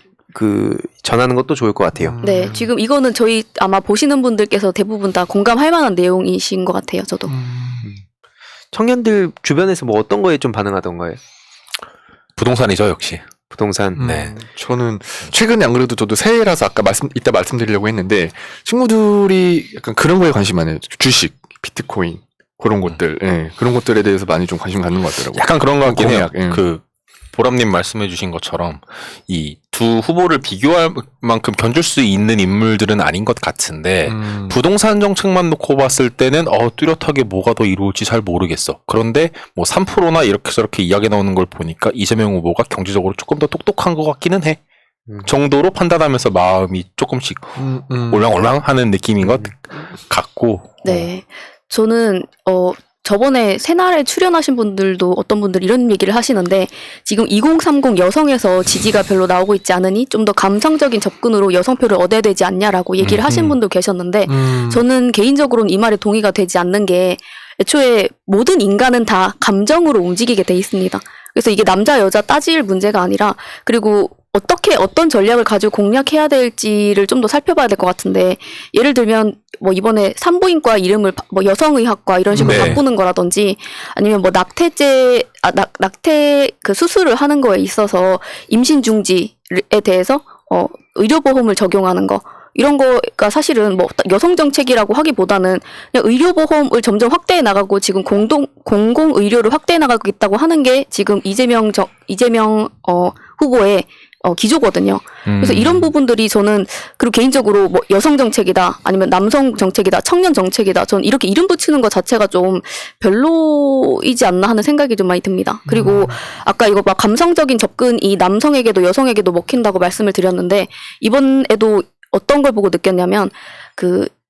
전하는 것도 좋을 것 같아요. 네, 지금 이거는 저희 아마 보시는 분들께서 대부분 다 공감할 만한 내용이신 것 같아요, 저도. 청년들 주변에서 뭐 어떤 거에 좀 반응하던가요? 부동산이죠, 역시. 부동산. 네. 저는 최근에 안 그래도 저도 새해라서 아까 이따 말씀드리려고 했는데, 친구들이 약간 그런 거에 관심 많아요. 주식, 비트코인 그런 것들, 예, 그런 것들에 대해서 많이 좀 관심 갖는 것 같더라고요. 약간 그런 것 같긴 해요. 공약, 예. 그 보람님 말씀해주신 것처럼 이 두 후보를 비교할 만큼 견줄 수 있는 인물들은 아닌 것 같은데, 부동산 정책만 놓고 봤을 때는 뚜렷하게 뭐가 더 이루어질지 잘 모르겠어. 그런데 뭐 3%나 이렇게 저렇게 이야기 나오는 걸 보니까 이재명 후보가 경제적으로 조금 더 똑똑한 것 같기는 해. 정도로 판단하면서 마음이 조금씩 올랑올랑하는 느낌인 것 같고. 네, 저는 저번에 새날에 출연하신 분들도 어떤 분들 이런 얘기를 하시는데, 지금 2030 여성에서 지지가 별로 나오고 있지 않으니 좀 더 감성적인 접근으로 여성표를 얻어야 되지 않냐라고 얘기를 하신 분도 계셨는데, 저는 개인적으로는 이 말에 동의가 되지 않는 게, 애초에 모든 인간은 다 감정으로 움직이게 돼 있습니다. 그래서 이게 남자 여자 따질 문제가 아니라, 그리고 어떤 전략을 가지고 공략해야 될지를 좀 더 살펴봐야 될 것 같은데, 예를 들면 뭐 이번에 산부인과 이름을 뭐 여성의학과 이런 식으로 네. 바꾸는 거라든지, 아니면 뭐 낙태 그 수술을 하는 거에 있어서 임신 중지에 대해서 의료보험을 적용하는 거, 이런 거가 사실은 뭐 여성 정책이라고 하기보다는 그냥 의료보험을 점점 확대해 나가고, 지금 공공 의료를 확대해 나가고 있다고 하는 게 지금 이재명 후보의 기조거든요. 그래서 이런 부분들이 저는, 그리고 개인적으로 뭐 여성 정책이다, 아니면 남성 정책이다, 청년 정책이다, 저는 이렇게 이름 붙이는 것 자체가 좀 별로이지 않나 하는 생각이 좀 많이 듭니다. 그리고 아까 이거 막 감성적인 접근이 남성에게도 여성에게도 먹힌다고 말씀을 드렸는데, 이번에도 어떤 걸 보고 느꼈냐면,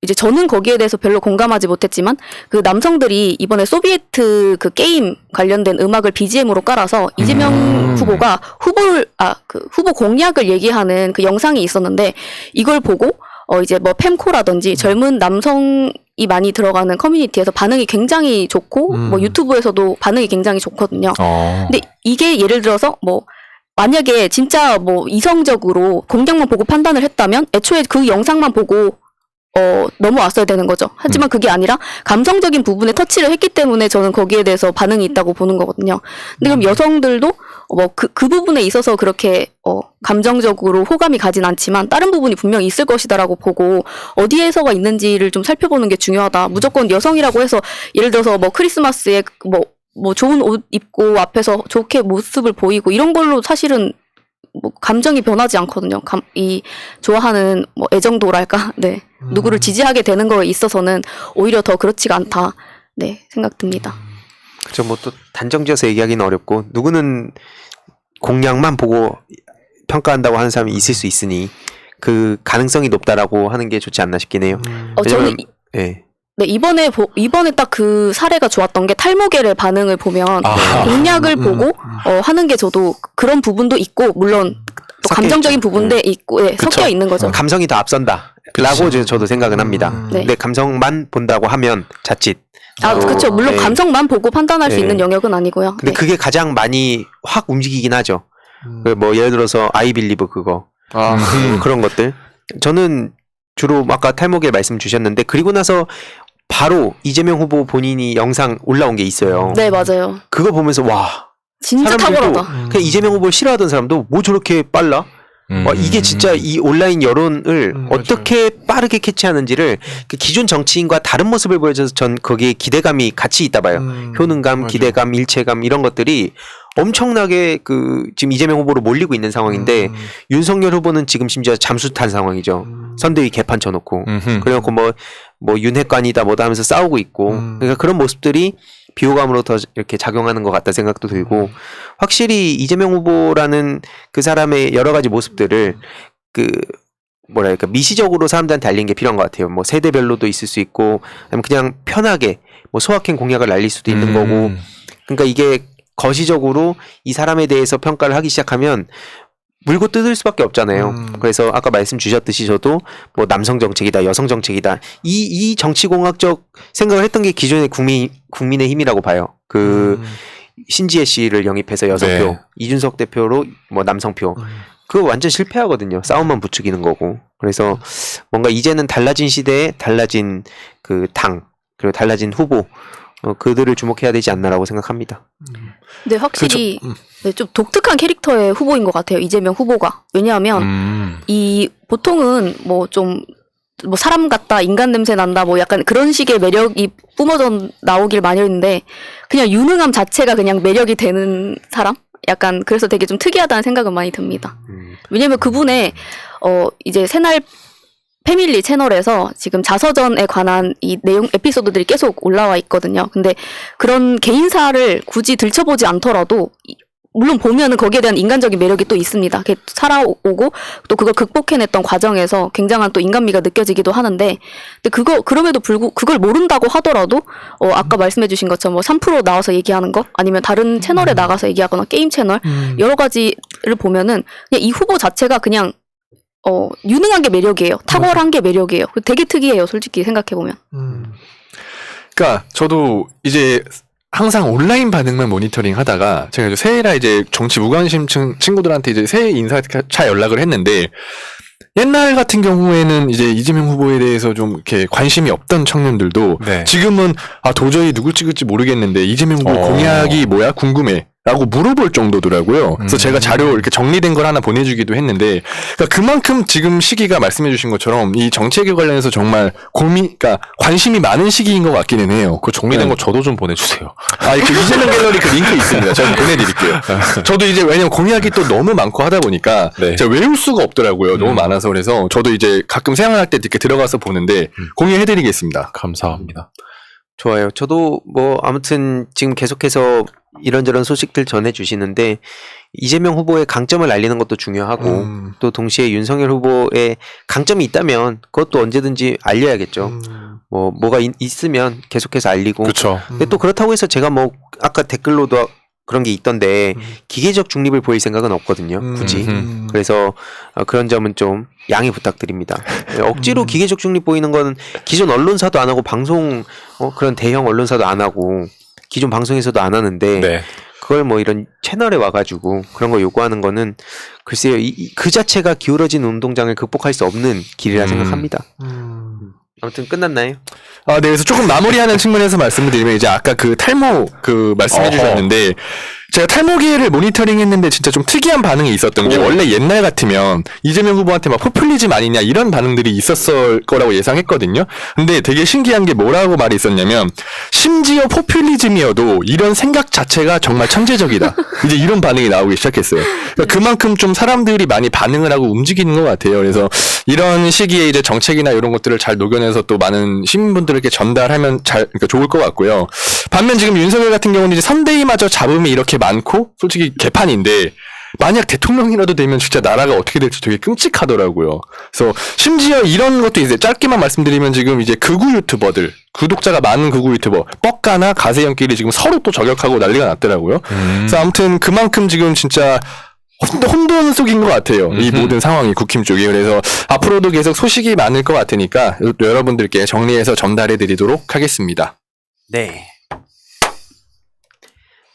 이제 저는 거기에 대해서 별로 공감하지 못했지만, 그 남성들이 이번에 소비에트 그 게임 관련된 음악을 BGM으로 깔아서 이재명 후보가 후보 공약을 얘기하는 그 영상이 있었는데, 이걸 보고 이제 뭐 fem코라든지 젊은 남성이 많이 들어가는 커뮤니티에서 반응이 굉장히 좋고 뭐 유튜브에서도 반응이 굉장히 좋거든요. 근데 이게 예를 들어서 뭐 만약에 진짜 뭐 이성적으로 공략만 보고 판단을 했다면 애초에 그 영상만 보고 넘어왔어야 되는 거죠. 하지만 그게 아니라 감성적인 부분에 터치를 했기 때문에 저는 거기에 대해서 반응이 있다고 보는 거거든요. 근데 그럼 여성들도 뭐 그 부분에 있어서 그렇게 감정적으로 호감이 가진 않지만 다른 부분이 분명히 있을 것이다라고 보고 어디에서가 있는지를 좀 살펴보는 게 중요하다. 무조건 여성이라고 해서 예를 들어서 뭐 크리스마스에 뭐 좋은 옷 입고 앞에서 좋게 모습을 보이고 이런 걸로 사실은 뭐 감정이 변하지 않거든요. 이 좋아하는 뭐 애정도랄까, 네 누구를 지지하게 되는 거에 있어서는 오히려 더 그렇지가 않다, 네 생각됩니다. 그렇죠. 뭐 또 단정지어서 얘기하기는 어렵고 누구는 공략만 보고 평가한다고 하는 사람이 있을 수 있으니 그 가능성이 높다라고 하는 게 좋지 않나 싶긴 해요. 저는 예. 네 이번에 딱 그 사례가 좋았던 게 탈모계의 반응을 보면 공략을 보고 하는 게 저도 그런 부분도 있고 물론 또 감정적인 부분도 있고 섞여 있는 거죠. 감성이 더 앞선다라고 저도 생각은 합니다. 네. 근데 감성만 본다고 하면 자칫 그렇죠. 물론 네. 감성만 보고 판단할 수 있는 영역은 아니고요. 근데 그게 가장 많이 확 움직이긴 하죠. 뭐 예를 들어서 I Believe 그거 그런 것들. 저는 주로 아까 탈모계 말씀 주셨는데 그리고 나서 바로 이재명 후보 본인이 영상 올라온 게 있어요. 네 맞아요. 그거 보면서 와 진짜 사람들도 탁월하다. 그냥 이재명 후보를 싫어하던 사람도 뭐 저렇게 빨라? 와, 이게 진짜 이 온라인 여론을 어떻게 빠르게 캐치하는지를 그 기존 정치인과 다른 모습을 보여줘서 전 거기에 기대감이 같이 있다 봐요. 효능감, 맞아. 기대감, 일체감 이런 것들이 엄청나게 지금 이재명 후보로 몰리고 있는 상황인데 윤석열 후보는 지금 심지어 잠수탄 상황이죠. 선대위 개판 쳐놓고 그래놓고 뭐 윤핵관이다 뭐다 하면서 싸우고 있고 그러니까 그런 모습들이 비호감으로 더 이렇게 작용하는 것 같다 생각도 들고 확실히 이재명 후보라는 그 사람의 여러 가지 모습들을 뭐랄까 미시적으로 사람들한테 알리는 게 필요한 것 같아요. 뭐 세대별로도 있을 수 있고 아니면 그냥 편하게 뭐 소확행 공약을 날릴 수도 있는 거고 그러니까 이게 거시적으로 이 사람에 대해서 평가를 하기 시작하면 물고 뜯을 수밖에 없잖아요. 그래서 아까 말씀 주셨듯이 저도 뭐 남성 정책이다, 여성 정책이다 이 정치공학적 생각을 했던 게 기존의 국민의 힘이라고 봐요. 신지혜 씨를 영입해서 여성표, 네. 이준석 대표로 뭐 남성표. 그거 완전 실패하거든요. 싸움만 부추기는 거고. 그래서 뭔가 이제는 달라진 시대에 달라진 그 당 그리고 달라진 후보 그들을 주목해야 되지 않나라고 생각합니다. 네, 확실히 네, 좀 독특한 캐릭터의 후보인 것 같아요. 이재명 후보가. 왜냐하면 이 보통은 뭐 사람 같다, 인간 냄새 난다, 뭐 약간 그런 식의 매력이 뿜어져 나오길 많이 했는데 그냥 유능함 자체가 그냥 매력이 되는 사람? 약간 그래서 되게 좀 특이하다는 생각은 많이 듭니다. 왜냐면 그분의 이제 새날 패밀리 채널에서 지금 자서전에 관한 이 내용 에피소드들이 계속 올라와 있거든요. 근데 그런 개인사를 굳이 들춰보지 않더라도 물론 보면은 거기에 대한 인간적인 매력이 또 있습니다. 살아오고 또 그걸 극복해냈던 과정에서 굉장한 또 인간미가 느껴지기도 하는데 근데 그럼에도 불구하고 그걸 모른다고 하더라도 아까 말씀해주신 것처럼 뭐 3% 나와서 얘기하는 거 아니면 다른 채널에 나가서 얘기하거나 게임 채널 여러 가지를 보면은 그냥 이 후보 자체가 그냥 유능한 게 매력이에요. 탁월한 게 매력이에요. 되게 특이해요. 솔직히 생각해보면. 그러니까 저도 이제 항상 온라인 반응만 모니터링 하다가 제가 새해라 이제 정치 무관심 친구들한테 이제 새해 인사차 연락을 했는데 옛날 같은 경우에는 이제 이재명 후보에 대해서 좀 이렇게 관심이 없던 청년들도 네. 지금은 도저히 누굴 찍을지 모르겠는데 이재명 후보 공약이 뭐야 궁금해. 라고 물어볼 정도더라고요. 그래서 제가 자료 이렇게 정리된 걸 하나 보내주기도 했는데, 그러니까 그만큼 지금 시기가 말씀해주신 것처럼 이 정책에 관련해서 정말 그러니까 관심이 많은 시기인 것 같기는 해요. 그 정리된 네. 거 저도 좀 보내주세요. 그 이재명 갤러리 그 링크 있습니다. 제가 보내드릴게요. 저도 이제 왜냐면 공약이 또 너무 많고 하다 보니까 네. 제가 외울 수가 없더라고요. 너무 많아서 그래서 저도 이제 가끔 생활할 때 이렇게 들어가서 보는데 공유해드리겠습니다. 감사합니다. 좋아요. 저도 뭐 아무튼 지금 계속해서 이런저런 소식들 전해주시는데 이재명 후보의 강점을 알리는 것도 중요하고 또 동시에 윤석열 후보의 강점이 있다면 그것도 언제든지 알려야겠죠. 뭐가 있으면 계속해서 알리고. 그렇죠. 근데 또 그렇다고 해서 제가 뭐 아까 댓글로도 그런 게 있던데 기계적 중립을 보일 생각은 없거든요. 굳이. 그래서 그런 점은 좀 양해 부탁드립니다. 억지로 기계적 중립 보이는 거는 기존 언론사도 안 하고 방송 그런 대형 언론사도 안 하고 기존 방송에서도 안 하는데 네. 그걸 뭐 이런 채널에 와가지고 그런 거 요구하는 거는 글쎄요 그 자체가 기울어진 운동장을 극복할 수 없는 길이라 생각합니다. 아무튼 끝났나요? 네, 그래서 조금 마무리하는 측면에서 말씀을 드리면 이제 아까 그 탈모 그 말씀해 주셨는데 제가 탈모계를 모니터링 했는데 진짜 좀 특이한 반응이 있었던 게 원래 옛날 같으면 이재명 후보한테 막 포퓰리즘 아니냐 이런 반응들이 있었을 거라고 예상했거든요. 근데 되게 신기한 게 뭐라고 말이 있었냐면 심지어 포퓰리즘이어도 이런 생각 자체가 정말 천재적이다. 이제 이런 반응이 나오기 시작했어요. 그러니까 그만큼 좀 사람들이 많이 반응을 하고 움직이는 것 같아요. 그래서 이런 시기에 이제 정책이나 이런 것들을 잘 녹여내서 또 많은 시민분들에게 전달하면 그러니까 좋을 것 같고요. 반면 지금 윤석열 같은 경우는 이제 선대위마저 잡음이 이렇게 많고 솔직히 개판인데 만약 대통령이라도 되면 진짜 나라가 어떻게 될지 되게 끔찍하더라고요. 그래서 심지어 이런 것도 이제 짧게만 말씀드리면 지금 이제 극우 유튜버들 구독자가 많은 극우 유튜버 뻑가나 가세형끼리 지금 서로 또 저격하고 난리가 났더라고요. 그래서 아무튼 그만큼 지금 진짜 혼돈 속인 것 같아요. 이 모든 상황이 국힘 쪽이. 그래서 앞으로도 계속 소식이 많을 것 같으니까 여러분들께 정리해서 전달해 드리도록 하겠습니다. 네.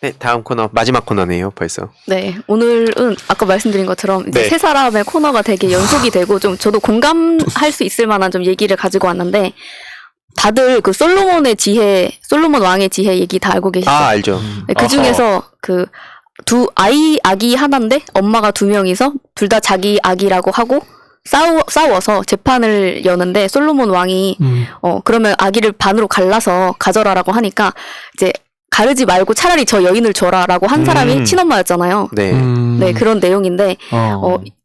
네, 다음 코너 마지막 코너네요, 벌써. 네, 오늘은 아까 말씀드린 것처럼 이제 네. 세 사람의 코너가 되게 연속이 되고 좀 저도 공감할 수 있을 만한 좀 얘기를 가지고 왔는데 다들 그 솔로몬 왕의 지혜 얘기 다 알고 계시죠? 알죠. 네, 그 중에서 그 아기 하나인데 엄마가 2명이서 둘 다 자기 아기라고 하고 싸워서 재판을 여는데 솔로몬 왕이 그러면 아기를 반으로 갈라서 가져라라고 하니까 이제 가르지 말고 차라리 저 여인을 줘라라고 한 사람이 친엄마였잖아요. 네. 네, 그런 내용인데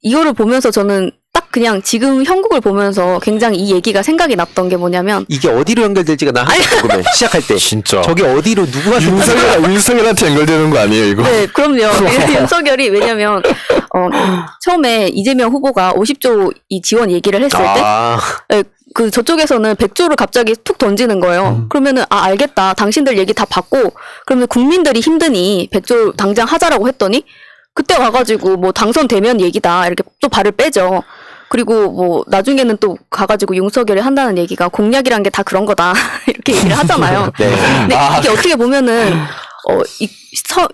이거를 보면서 저는 딱 그냥 지금 형국을 보면서 굉장히 이 얘기가 생각이 났던 게 뭐냐면 이게 어디로 연결될지가 나 항상 궁금해. 시작할 때. 진짜. 저게 어디로 누구가 윤석열한테 연결되는 거 아니에요, 이거? 네, 그럼요. 윤석열이 왜냐면 처음에 이재명 후보가 50조 이 지원 얘기를 했을 때 네, 그 저쪽에서는 100조를 갑자기 툭 던지는 거예요. 그러면은 알겠다. 당신들 얘기 다 받고 그러면 국민들이 힘드니 100조 당장 하자라고 했더니 그때 와가지고 뭐 당선되면 얘기다 이렇게 또 발을 빼죠. 그리고 뭐 나중에는 또 가가지고 윤석열이 한다는 얘기가 공약이란 게 다 그런 거다 이렇게 얘기를 하잖아요. 네. 근데 이게 어떻게 보면은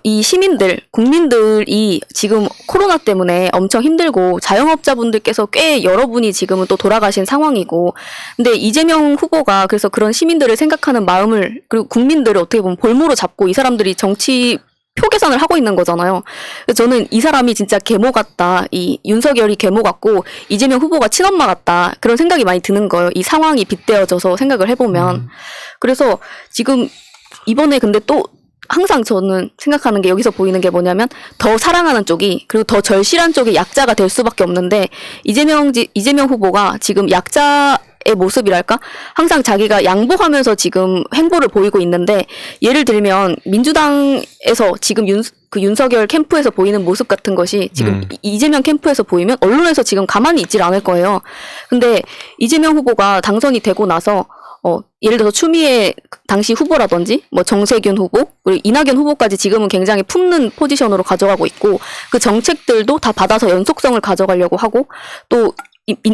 이 시민들, 국민들이 지금 코로나 때문에 엄청 힘들고 자영업자분들께서 꽤 여러분이 지금은 또 돌아가신 상황이고 근데 이재명 후보가 그래서 그런 시민들을 생각하는 마음을 그리고 국민들을 어떻게 보면 볼모로 잡고 이 사람들이 정치 표 계산을 하고 있는 거잖아요. 그래서 저는 이 사람이 진짜 계모 같다. 이 윤석열이 계모 같고 이재명 후보가 친엄마 같다. 그런 생각이 많이 드는 거예요. 이 상황이 빗대어져서 생각을 해보면. 그래서 지금 이번에 근데 또 항상 저는 생각하는 게 여기서 보이는 게 뭐냐면 더 사랑하는 쪽이 그리고 더 절실한 쪽이 약자가 될 수밖에 없는데 이재명 후보가 지금 약자의 모습이랄까? 항상 자기가 양보하면서 지금 행보를 보이고 있는데 예를 들면 민주당에서 지금 윤석열 캠프에서 보이는 모습 같은 것이 지금 이재명 캠프에서 보이면 언론에서 지금 가만히 있질 않을 거예요. 근데 이재명 후보가 당선이 되고 나서 예를 들어서 추미애 당시 후보라든지 뭐 정세균 후보 그리고 이낙연 후보까지 지금은 굉장히 품는 포지션으로 가져가고 있고 그 정책들도 다 받아서 연속성을 가져가려고 하고 또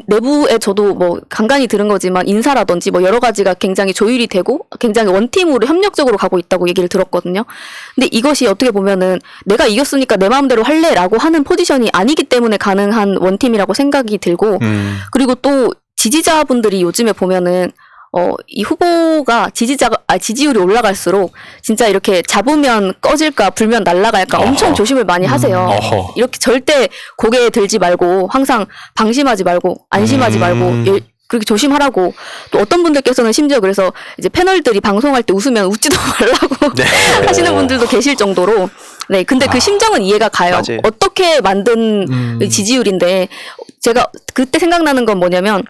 내부에 저도 뭐 간간히 들은 거지만 인사라든지 뭐 여러 가지가 굉장히 조율이 되고 굉장히 원팀으로 협력적으로 가고 있다고 얘기를 들었거든요. 근데 이것이 어떻게 보면은 내가 이겼으니까 내 마음대로 할래라고 하는 포지션이 아니기 때문에 가능한 원팀이라고 생각이 들고 그리고 또 지지자분들이 요즘에 보면은 이 후보가 지지율이 올라갈수록 진짜 이렇게 잡으면 꺼질까 불면 날아갈까 엄청 조심을 많이 하세요. 이렇게 절대 고개 들지 말고 항상 방심하지 말고 안심하지 말고 그렇게 조심하라고 또 어떤 분들께서는 심지어 그래서 이제 패널들이 방송할 때 웃으면 웃지도 말라고 하시는 분들도 계실 정도로 네 근데 그 심정은 이해가 가요. 맞아요. 어떻게 만든 지지율인데 제가 그때 생각나는 건 뭐냐면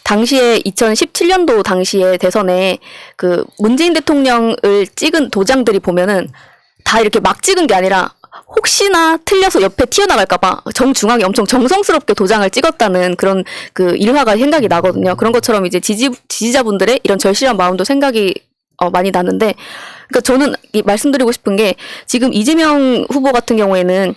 당시에 2017년도 당시에 대선에 그 문재인 대통령을 찍은 도장들이 보면은 다 이렇게 막 찍은 게 아니라 혹시나 틀려서 옆에 튀어나갈까봐 정중앙에 엄청 정성스럽게 도장을 찍었다는 그런 그 일화가 생각이 나거든요. 그런 것처럼 이제 지지자분들의 이런 절실한 마음도 생각이 많이 나는데 그러니까 저는 말씀드리고 싶은 게 지금 이재명 후보 같은 경우에는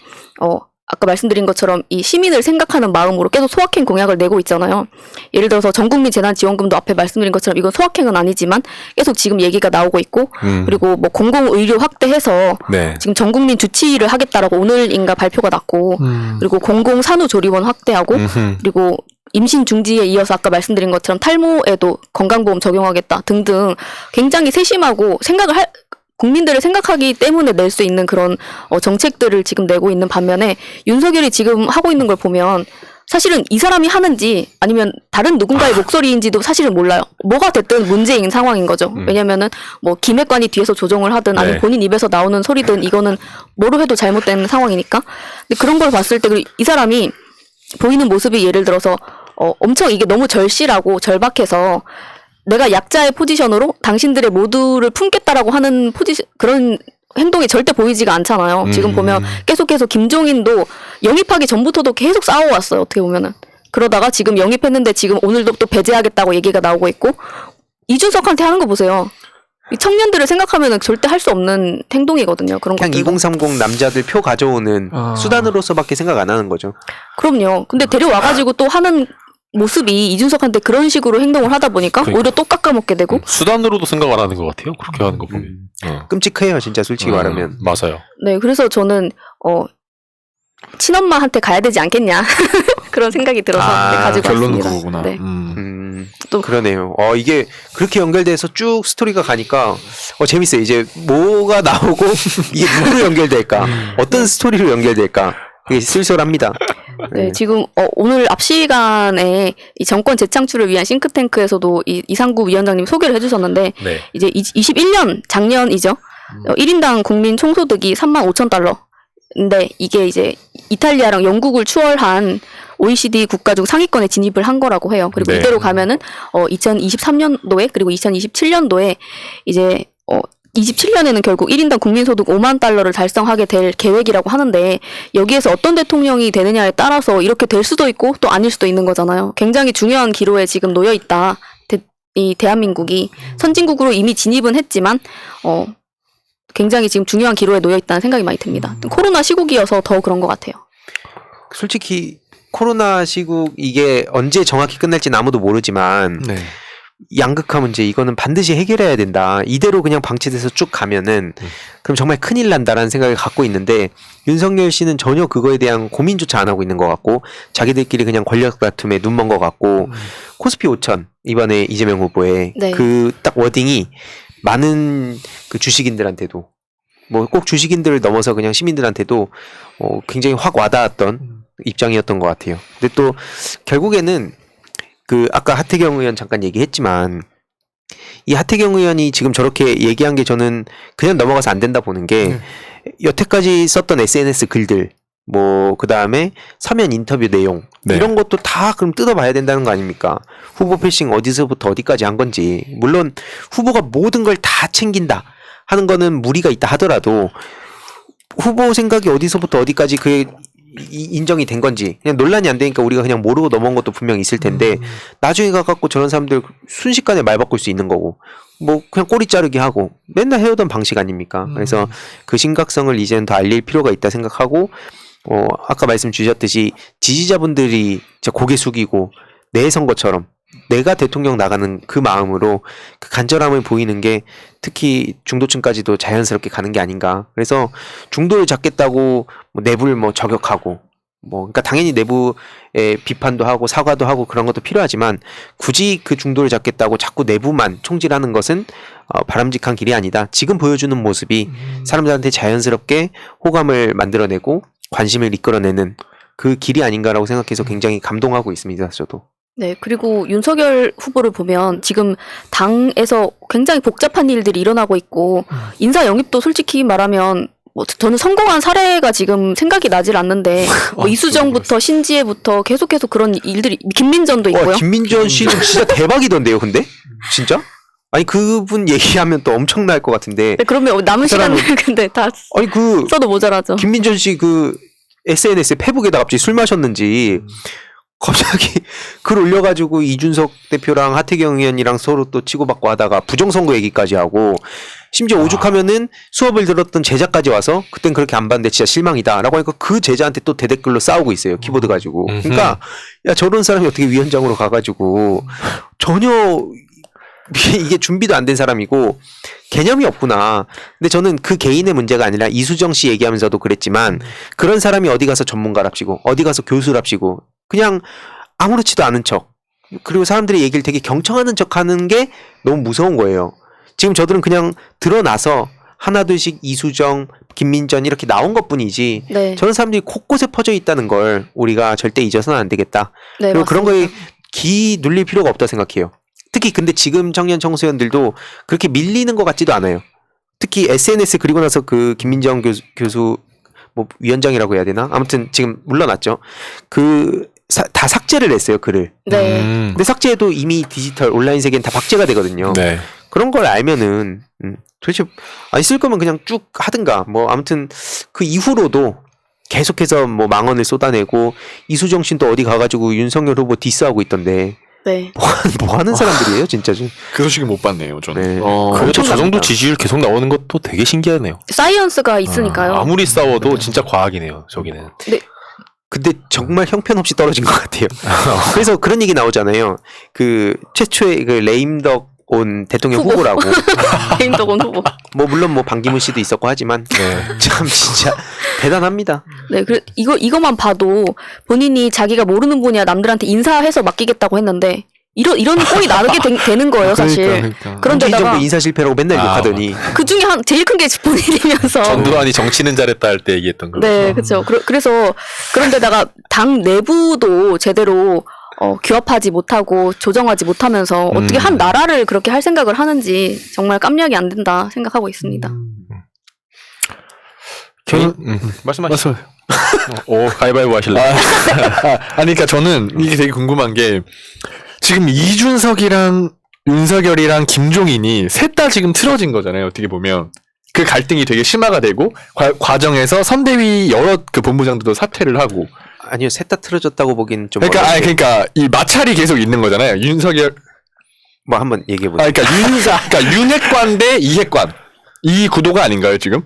아까 말씀드린 것처럼 이 시민을 생각하는 마음으로 계속 소확행 공약을 내고 있잖아요. 예를 들어서 전국민 재난지원금도 앞에 말씀드린 것처럼 이건 소확행은 아니지만 계속 지금 얘기가 나오고 있고 그리고 뭐 공공의료 확대해서 네. 지금 전국민 주치의를 하겠다라고 오늘인가 발표가 났고 그리고 공공산후조리원 확대하고 그리고 임신 중지에 이어서 아까 말씀드린 것처럼 탈모에도 건강보험 적용하겠다 등등 굉장히 세심하고 국민들을 생각하기 때문에 낼 수 있는 그런 정책들을 지금 내고 있는 반면에 윤석열이 지금 하고 있는 걸 보면 사실은 이 사람이 하는지 아니면 다른 누군가의 목소리인지도 사실은 몰라요. 뭐가 됐든 문제인 상황인 거죠. 왜냐면은 뭐 김핵관이 뒤에서 조정을 하든 아니면 네. 본인 입에서 나오는 소리든 이거는 뭐로 해도 잘못된 상황이니까. 근데 그런 걸 봤을 때 이 사람이 보이는 모습이 예를 들어서 엄청 이게 너무 절실하고 절박해서 내가 약자의 포지션으로 당신들의 모두를 품겠다라고 하는 그런 행동이 절대 보이지가 않잖아요. 지금 보면 계속해서 김종인도 영입하기 전부터도 계속 싸워왔어요. 어떻게 보면은. 그러다가 지금 영입했는데 지금 오늘도 또 배제하겠다고 얘기가 나오고 있고 이준석한테 하는 거 보세요. 이 청년들을 생각하면은 절대 할 수 없는 행동이거든요. 그런 그냥 것들도. 2030 남자들 표 가져오는 수단으로서밖에 생각 안 하는 거죠. 그럼요. 근데 데려와가지고 또 하는 모습이 이준석한테 그런 식으로 행동을 하다 보니까 그러니까. 오히려 또 깎아먹게 되고 수단으로도 생각 안 하는 것 같아요. 그렇게 하는 거 보면. 끔찍해요, 진짜 솔직히 말하면. 맞아요. 네 그래서 저는 친엄마한테 가야 되지 않겠냐 그런 생각이 들어서 네, 가지고 결론은 왔습니다. 그거구나. 네. 또 그러네요. 이게 그렇게 연결돼서 쭉 스토리가 가니까 재밌어요. 이제 뭐가 나오고 이게 누구로 연결될까? 어떤 스토리로 연결될까? 이게 쓸쓸합니다. 네, 지금 오늘 앞 시간에 이 정권 재창출을 위한 싱크탱크에서도 이상구 위원장님 소개를 해주셨는데 네. 이제 21년 작년이죠. 1인당 국민 총소득이 35,000달러인데 이게 이제 이탈리아랑 영국을 추월한 OECD 국가 중 상위권에 진입을 한 거라고 해요. 그리고 네. 이대로 가면은 2023년도에 그리고 2027년도에 이제 27년에는 결국 1인당 국민소득 5만 달러를 달성하게 될 계획이라고 하는데 여기에서 어떤 대통령이 되느냐에 따라서 이렇게 될 수도 있고 또 아닐 수도 있는 거잖아요. 굉장히 중요한 기로에 지금 놓여 있다. 이 대한민국이 선진국으로 이미 진입은 했지만 굉장히 지금 중요한 기로에 놓여 있다는 생각이 많이 듭니다. 코로나 시국이어서 더 그런 것 같아요. 솔직히 코로나 시국 이게 언제 정확히 끝날지는 아무도 모르지만 네. 양극화 문제 이거는 반드시 해결해야 된다. 이대로 그냥 방치돼서 쭉 가면은 그럼 정말 큰일 난다라는 생각을 갖고 있는데 윤석열 씨는 전혀 그거에 대한 고민조차 안 하고 있는 것 같고 자기들끼리 그냥 권력 다툼에 눈먼 것 같고 코스피 5천 이번에 이재명 후보의 네. 그 딱 워딩이 많은 그 주식인들한테도 뭐 꼭 주식인들을 넘어서 그냥 시민들한테도 굉장히 확 와닿았던 입장이었던 것 같아요. 근데 또 결국에는 그 아까 하태경 의원 잠깐 얘기했지만 이 하태경 의원이 지금 저렇게 얘기한 게 저는 그냥 넘어가서 안 된다 보는 게 여태까지 썼던 SNS 글들 뭐 그다음에 서면 인터뷰 내용 네. 이런 것도 다 그럼 뜯어봐야 된다는 거 아닙니까? 후보 패싱 어디서부터 어디까지 한 건지 물론 후보가 모든 걸 다 챙긴다 하는 거는 무리가 있다 하더라도 후보 생각이 어디서부터 어디까지 그게 인정이 된 건지 그냥 논란이 안 되니까 우리가 그냥 모르고 넘어온 것도 분명히 있을 텐데 나중에 가갖고 저런 사람들 순식간에 말 바꿀 수 있는 거고 뭐 그냥 꼬리 자르기 하고 맨날 해오던 방식 아닙니까? 그래서 그 심각성을 이제는 더 알릴 필요가 있다 생각하고 아까 말씀 주셨듯이 지지자분들이 진짜 고개 숙이고 내 선거처럼 내가 대통령 나가는 그 마음으로 그 간절함을 보이는 게 특히 중도층까지도 자연스럽게 가는 게 아닌가. 그래서 중도를 잡겠다고 뭐 내부를 뭐 저격하고 뭐 그러니까 당연히 내부의 비판도 하고 사과도 하고 그런 것도 필요하지만 굳이 그 중도를 잡겠다고 자꾸 내부만 총질하는 것은 바람직한 길이 아니다. 지금 보여주는 모습이 사람들한테 자연스럽게 호감을 만들어내고 관심을 이끌어내는 그 길이 아닌가라고 생각해서 굉장히 감동하고 있습니다. 저도. 네, 그리고 윤석열 후보를 보면 지금 당에서 굉장히 복잡한 일들이 일어나고 있고 인사 영입도 솔직히 말하면 뭐 저는 성공한 사례가 지금 생각이 나질 않는데 뭐 이수정부터 신지혜부터 계속해서 그런 일들이 김민전도 있고요. 김민전 씨는 진짜 대박이던데요, 근데 진짜? 아니 그분 얘기하면 또 엄청날 것 같은데. 네, 그러면 남은 그 사람은- 시간을 근데 다 아니 그 써도 모자라죠. 김민전 씨 그 SNS에 페북에다 갑자기 술 마셨는지 갑자기 글 올려가지고 이준석 대표랑 하태경 의원이랑 서로 또 치고받고 하다가 부정선거 얘기까지 하고 심지어 오죽하면은 수업을 들었던 제자까지 와서 그땐 그렇게 안 봤는데 진짜 실망이다라고 하니까 그 제자한테 또 대댓글로 싸우고 있어요. 키보드 가지고. 그러니까 야 저런 사람이 어떻게 위원장으로 가가지고 전혀 이게 준비도 안 된 사람이고 개념이 없구나. 근데 저는 그 개인의 문제가 아니라 이수정 씨 얘기하면서도 그랬지만 그런 사람이 어디 가서 전문가랍시고 어디 가서 교수랍시고 그냥 아무렇지도 않은 척 그리고 사람들의 얘기를 되게 경청하는 척 하는 게 너무 무서운 거예요. 지금 저들은 그냥 드러나서 하나둘씩 이수정, 김민전 이렇게 나온 것뿐이지 네. 저런 사람들이 곳곳에 퍼져 있다는 걸 우리가 절대 잊어서는 안 되겠다. 네, 그리고 그런 맞습니다. 거에 기 눌릴 필요가 없다 생각해요. 특히 근데 지금 청년 청소년들도 그렇게 밀리는 것 같지도 않아요. 특히 SNS 그리고 나서 그 김민정 교수 뭐 위원장이라고 해야 되나? 아무튼 지금 물러났죠. 다 삭제를 했어요 글을. 네. 근데 삭제해도 이미 디지털 온라인 세계는 다 박제가 되거든요. 네. 그런 걸 알면은 도대체 있을 거면 그냥 쭉 하든가 뭐 아무튼 그 이후로도 계속해서 뭐 망언을 쏟아내고 이수정 씨는 또 어디 가가지고 윤석열 후보 디스하고 있던데 네. 뭐 하는 사람들이에요 진짜 좀. 그 소식은 못 봤네요, 저는. 네. 그래도 저 정도 엄청납니다. 지지율 계속 나오는 것도 되게 신기하네요. 사이언스가 있으니까요. 아무리 싸워도 진짜 과학이네요. 저기는. 근데 정말 형편없이 떨어진 것 같아요. 그래서 그런 얘기 나오잖아요. 그 최초의 그 레임덕 온 대통령 후보. 후보라고. 레임덕원 후보. 뭐 물론 뭐 방기문 씨도 있었고 하지만 참 진짜 대단합니다. 네, 이거만 봐도 본인이 자기가 모르는 분이야 남들한테 인사해서 맡기겠다고 했는데 이런 꼴이 나르게 되는 거예요, 사실. 그러니까. 그런데다가 정부 인사 실패라고 맨날 욕하더니 그 중에 제일 큰 게 본인이면서. 전두환이 정치는 잘했다 할 때 얘기했던 거. 네, 그렇죠. 그래서 그런데다가 당 내부도 제대로 규합하지 못하고 조정하지 못하면서 어떻게 한 나라를 그렇게 할 생각을 하는지 정말 깜냥이 안 된다 생각하고 있습니다. 저는 말씀하시죠. 오, 가위바위보 하실래요? 아니, 그러니까 저는 이게 되게 궁금한 게 지금 이준석이랑 윤석열이랑 김종인이 셋 다 지금 틀어진 거잖아요. 어떻게 보면 그 갈등이 되게 심화가 되고 과정에서 선대위 여러 그 본부장들도 사퇴를 하고. 아니요 셋 다 틀어졌다고 보기는 좀 그러니까 어렵고. 그러니까 이 마찰이 계속 있는 거잖아요. 윤석열 뭐 한번 얘기해 보세요. 그러니까 윤핵관 대 이핵관 이 구도가 아닌가요 지금?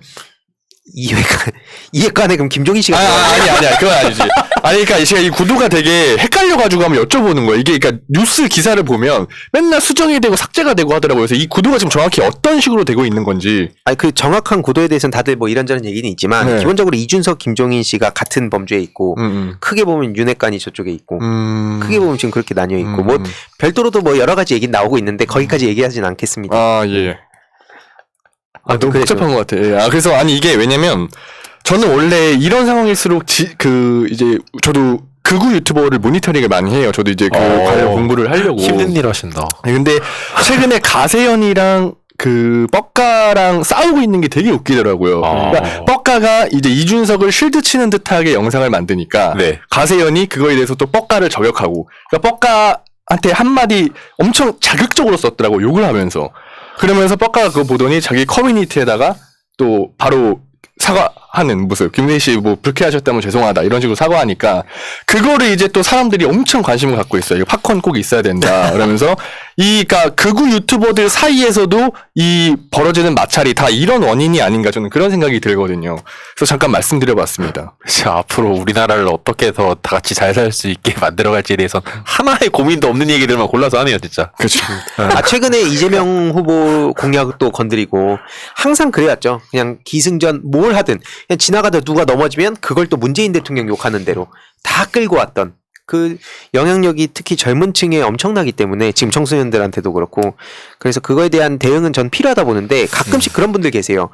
이해관에 그럼 김종인 씨가 아니야 그건 아니지. 아니 그러니까 제가 이 구도가 되게 헷갈려가지고 한번 여쭤보는 거예요. 이게 그러니까 뉴스 기사를 보면 맨날 수정이 되고 삭제가 되고 하더라고요. 그래서 이 구도가 지금 정확히 어떤 식으로 되고 있는 건지. 아니 그 정확한 구도에 대해서는 다들 뭐 이런저런 얘기는 있지만 네. 기본적으로 이준석 김종인 씨가 같은 범죄에 있고 크게 보면 윤핵관이 저쪽에 있고 크게 보면 지금 그렇게 나뉘어 있고 뭐 별도로도 뭐 여러 가지 얘기는 나오고 있는데 거기까지 얘기하진 않겠습니다. 아 예. 너무 그래서. 복잡한 것 같아. 예. 그래서 아니 이게 왜냐면 저는 원래 이런 상황일수록 이제 저도 극우 유튜버를 모니터링을 많이 해요. 저도 이제 그 관련 공부를 하려고. 힘든 일 하신다. 근데 최근에 가세연이랑 그 뻑가랑 싸우고 있는 게 되게 웃기더라고요. 그러니까 뻑가가 이제 이준석을 쉴드 치는 듯하게 영상을 만드니까 네. 가세연이 그거에 대해서 또 뻑가를 저격하고 그러니까 뻑가한테 한마디 엄청 자극적으로 썼더라고 욕을 하면서 그러면서 뻑가가 그거 보더니 자기 커뮤니티에다가 또 바로 사과하는 모습. 김대희 씨 뭐 불쾌하셨다면 죄송하다 이런 식으로 사과하니까 그거를 이제 또 사람들이 엄청 관심을 갖고 있어요. 이거 팝콘 꼭 있어야 된다. 그러면서 그러니까 극우 유튜버들 사이에서도 이 벌어지는 마찰이 다 이런 원인이 아닌가 저는 그런 생각이 들거든요. 그래서 잠깐 말씀드려봤습니다. 자, 앞으로 우리나라를 어떻게 더 다 같이 잘 살 수 있게 만들어갈지에 대해서 하나의 고민도 없는 얘기들만 골라서 하네요, 진짜. 그렇죠. 최근에 이재명 후보 공약도 건드리고 항상 그래왔죠. 그냥 기승전 뭘 하든 그냥 지나가다 누가 넘어지면 그걸 또 문재인 대통령 욕하는 대로 다 끌고 왔던 그 영향력이 특히 젊은 층에 엄청나기 때문에 지금 청소년들한테도 그렇고 그래서 그거에 대한 대응은 전 필요하다 보는데 가끔씩 그런 분들 계세요.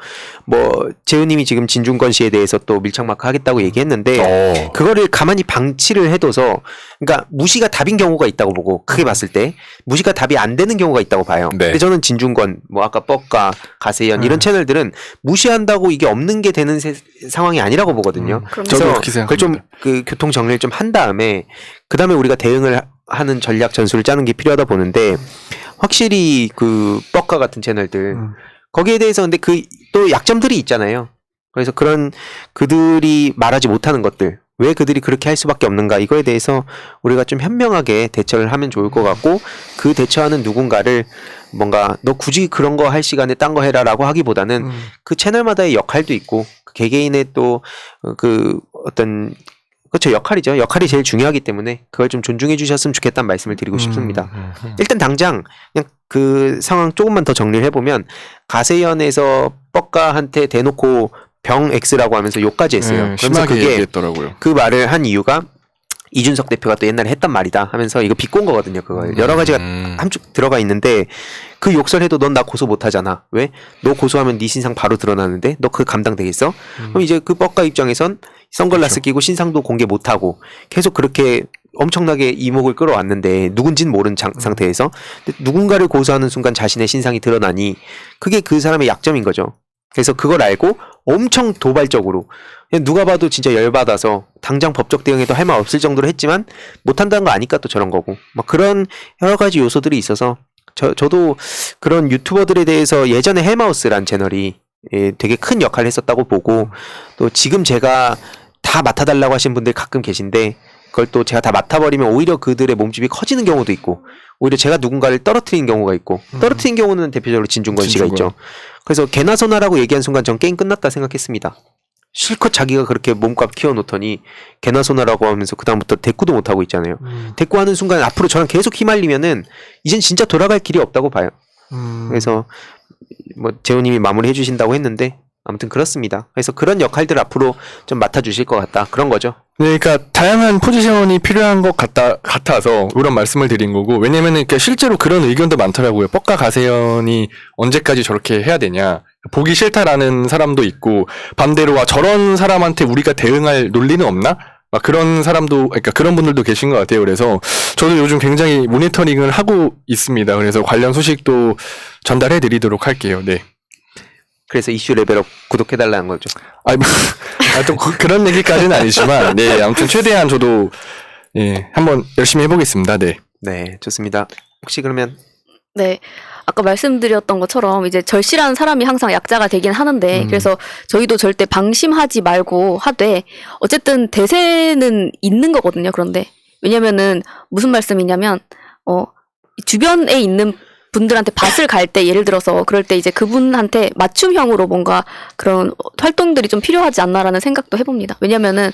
뭐 재훈님이 지금 진중권 씨에 대해서 또 밀착마크 하겠다고 얘기했는데 그거를 가만히 방치를 해둬서 그러니까 무시가 답인 경우가 있다고 보고 크게 봤을 때 무시가 답이 안 되는 경우가 있다고 봐요. 네. 근데 저는 진중권 뭐 아까 뻑가 가세연 이런 채널들은 무시한다고 이게 없는 게 되는 상황이 아니라고 보거든요. 그럼 저도 그래서 그렇게 그걸 좀 그 교통 정리를 좀 한 다음에 그 다음에 우리가 대응을 하는 전략 전술을 짜는 게 필요하다 보는데 확실히 그 뻑가 같은 채널들 거기에 대해서 근데 그 또 약점들이 있잖아요. 그래서 그런 그들이 말하지 못하는 것들 왜 그들이 그렇게 할 수밖에 없는가 이거에 대해서 우리가 좀 현명하게 대처를 하면 좋을 것 같고 그 대처하는 누군가를 뭔가 너 굳이 그런 거 할 시간에 딴 거 해라라고 하기보다는 그 채널마다의 역할도 있고 그 개개인의 또 그 어떤 그렇죠. 역할이죠. 역할이 제일 중요하기 때문에 그걸 좀 존중해 주셨으면 좋겠다는 말씀을 드리고 싶습니다. 일단 당장 그냥 그 상황 조금만 더 정리를 해보면 가세연에서 뻑가한테 대놓고 병 X라고 하면서 욕까지 했어요. 그러면서 심하게 그게 얘기했더라고요. 그 말을 한 이유가 이준석 대표가 또 옛날에 했단 말이다 하면서 이거 비꼰 거거든요. 그걸 여러 가지가 함축 들어가 있는데 그 욕설해도 넌 나 고소 못 하잖아. 왜? 너 고소하면 네 신상 바로 드러나는데 너 그 감당되겠어? 그럼 이제 그 뻑가 입장에선 선글라스 끼고 신상도 공개 못 하고 계속 그렇게 엄청나게 이목을 끌어왔는데 누군진 모르는 상태에서 누군가를 고소하는 순간 자신의 신상이 드러나니 그게 그 사람의 약점인 거죠. 그래서 그걸 알고 엄청 도발적으로 그냥 누가 봐도 진짜 열받아서 당장 법적 대응에도 할 말 없을 정도로 했지만 못한다는 거 아니까 또 저런 거고 막 그런 여러 가지 요소들이 있어서 저도 그런 유튜버들에 대해서 예전에 헬마우스란 채널이 되게 큰 역할을 했었다고 보고 또 지금 제가 다 맡아달라고 하신 분들 가끔 계신데 그걸 또 제가 다 맡아버리면 오히려 그들의 몸집이 커지는 경우도 있고 오히려 제가 누군가를 떨어뜨리는 경우가 있고 떨어뜨린 경우는 대표적으로 진중권 씨가 있죠. 그래서 개나 소나라고 얘기한 순간 전 게임 끝났다 생각했습니다. 실컷 자기가 그렇게 몸값 키워놓더니 개나 소나라고 하면서 그다음부터 대꾸도 못하고 있잖아요. 대꾸하는 순간 앞으로 저랑 계속 휘말리면은 이젠 진짜 돌아갈 길이 없다고 봐요. 그래서 뭐 재호님이 마무리 해주신다고 했는데 아무튼 그렇습니다. 그래서 그런 역할들 앞으로 좀 맡아주실 것 같다. 그런 거죠. 네, 그러니까 다양한 포지션이 필요한 것 같아서 이런 말씀을 드린 거고 왜냐면은 실제로 그런 의견도 많더라고요. 뻑가 가세연이 언제까지 저렇게 해야 되냐. 보기 싫다라는 사람도 있고 반대로 와 저런 사람한테 우리가 대응할 논리는 없나? 막 그런 사람도 그러니까 그런 분들도 계신 것 같아요. 그래서 저도 요즘 굉장히 모니터링을 하고 있습니다. 그래서 관련 소식도 전달해 드리도록 할게요. 네. 그래서 이슈 레벨업 구독해달라는 거죠. 또 그런 얘기까지는 아니지만, 네, 아무튼 최대한 저도, 예, 한번 열심히 해보겠습니다. 네. 네, 좋습니다. 혹시 그러면 네. 아까 말씀드렸던 것처럼 이제 절실한 사람이 항상 약자가 되긴 하는데 그래서 저희도 절대 방심하지 말고 하되 어쨌든 대세는 있는 거거든요. 그런데 왜냐면은 무슨 말씀이냐면 주변에 있는 분들한테 밭을 갈 때 예를 들어서 그럴 때 이제 그분한테 맞춤형으로 뭔가 그런 활동들이 좀 필요하지 않나라는 생각도 해봅니다. 왜냐면은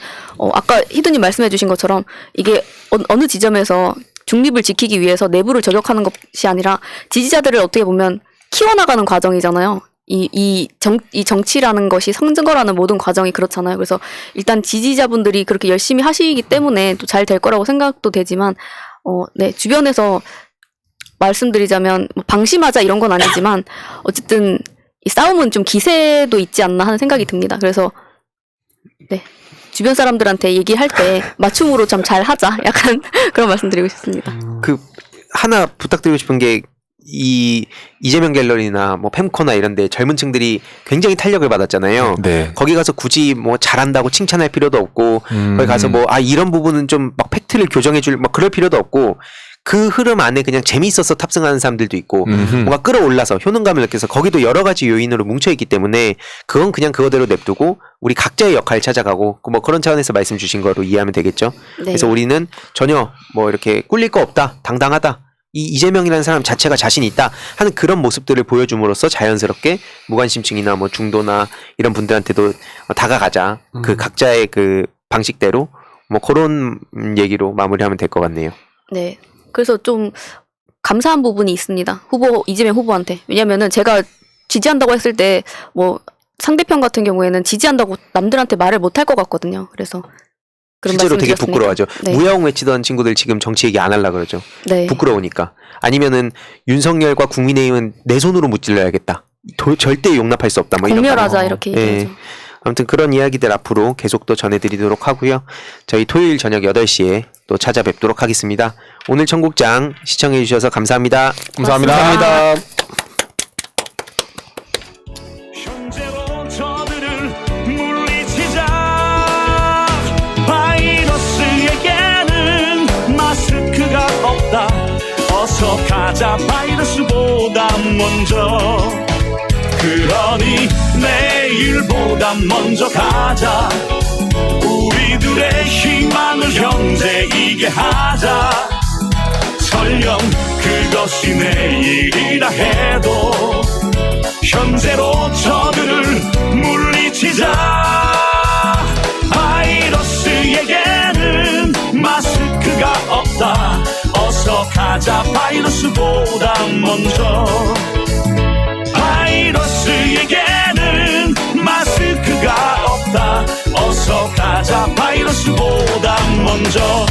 아까 희두님 말씀해주신 것처럼 이게 어느 지점에서 중립을 지키기 위해서 내부를 저격하는 것이 아니라 지지자들을 어떻게 보면 키워나가는 과정이잖아요. 이 정치라는 것이 성증거라는 모든 과정이 그렇잖아요. 그래서 일단 지지자분들이 그렇게 열심히 하시기 때문에 또 잘 될 거라고 생각도 되지만 네, 주변에서 말씀드리자면 방심하자 이런 건 아니지만 어쨌든 이 싸움은 좀 기세도 있지 않나 하는 생각이 듭니다. 그래서 네, 주변 사람들한테 얘기할 때 맞춤으로 좀 잘 하자 약간 그런 말씀드리고 싶습니다. 그 하나 부탁드리고 싶은 게 이 이재명 갤러리나 뭐 팸코나 이런데 젊은 층들이 굉장히 탄력을 받았잖아요. 네. 거기 가서 굳이 뭐 잘한다고 칭찬할 필요도 없고 거기 가서 뭐 이런 부분은 좀 막 팩트를 교정해줄 막 그럴 필요도 없고 그 흐름 안에 그냥 재미있어서 탑승하는 사람들도 있고 뭔가 끌어올라서 효능감을 느껴서 거기도 여러 가지 요인으로 뭉쳐있기 때문에 그건 그냥 그거대로 냅두고 우리 각자의 역할을 찾아가고 뭐 그런 차원에서 말씀 주신 거로 이해하면 되겠죠. 네. 그래서 우리는 전혀 뭐 이렇게 꿀릴 거 없다, 당당하다, 이재명이라는 사람 자체가 자신 있다 하는 그런 모습들을 보여줌으로써 자연스럽게 무관심층이나 뭐 중도나 이런 분들한테도 다가가자. 그 각자의 그 방식대로 뭐 그런 얘기로 마무리하면 될 것 같네요. 네. 그래서 좀 감사한 부분이 있습니다. 이재명 후보한테. 왜냐면은 제가 지지한다고 했을 때 뭐 상대편 같은 경우에는 지지한다고 남들한테 말을 못할 것 같거든요. 그래서 그런 실제로 되게 말씀을 부끄러워하죠. 네. 무야홍 외치던 친구들 지금 정치 얘기 안 하려고 그러죠. 네. 부끄러우니까. 아니면은 윤석열과 국민의힘은 내 손으로 무찔러야겠다. 절대 용납할 수 없다. 뭐 이런 공멸하자 거. 이렇게 예. 얘기하죠. 아무튼 그런 이야기들 앞으로 계속 또 전해드리도록 하고요. 저희 토요일 저녁 8시에 또 찾아뵙도록 하겠습니다. 오늘 청국장 시청해주셔서 감사합니다. 감사합니다. 현재로 저들을 물리치자. 바이러스에게는 마스크가 없다. 어서 가자 바이러스보다 먼저. 그러니 내일보다 먼저 가자. 우리들의 쉬게 하자. 설령 그것이 내일이라 해도 현재로 저들을 물리치자. 바이러스에게는 마스크가 없다. 어서 가자 바이러스보다 먼저. 바이러스에게는 마스크가 없다. 어서 가자 바이러스보다 먼저.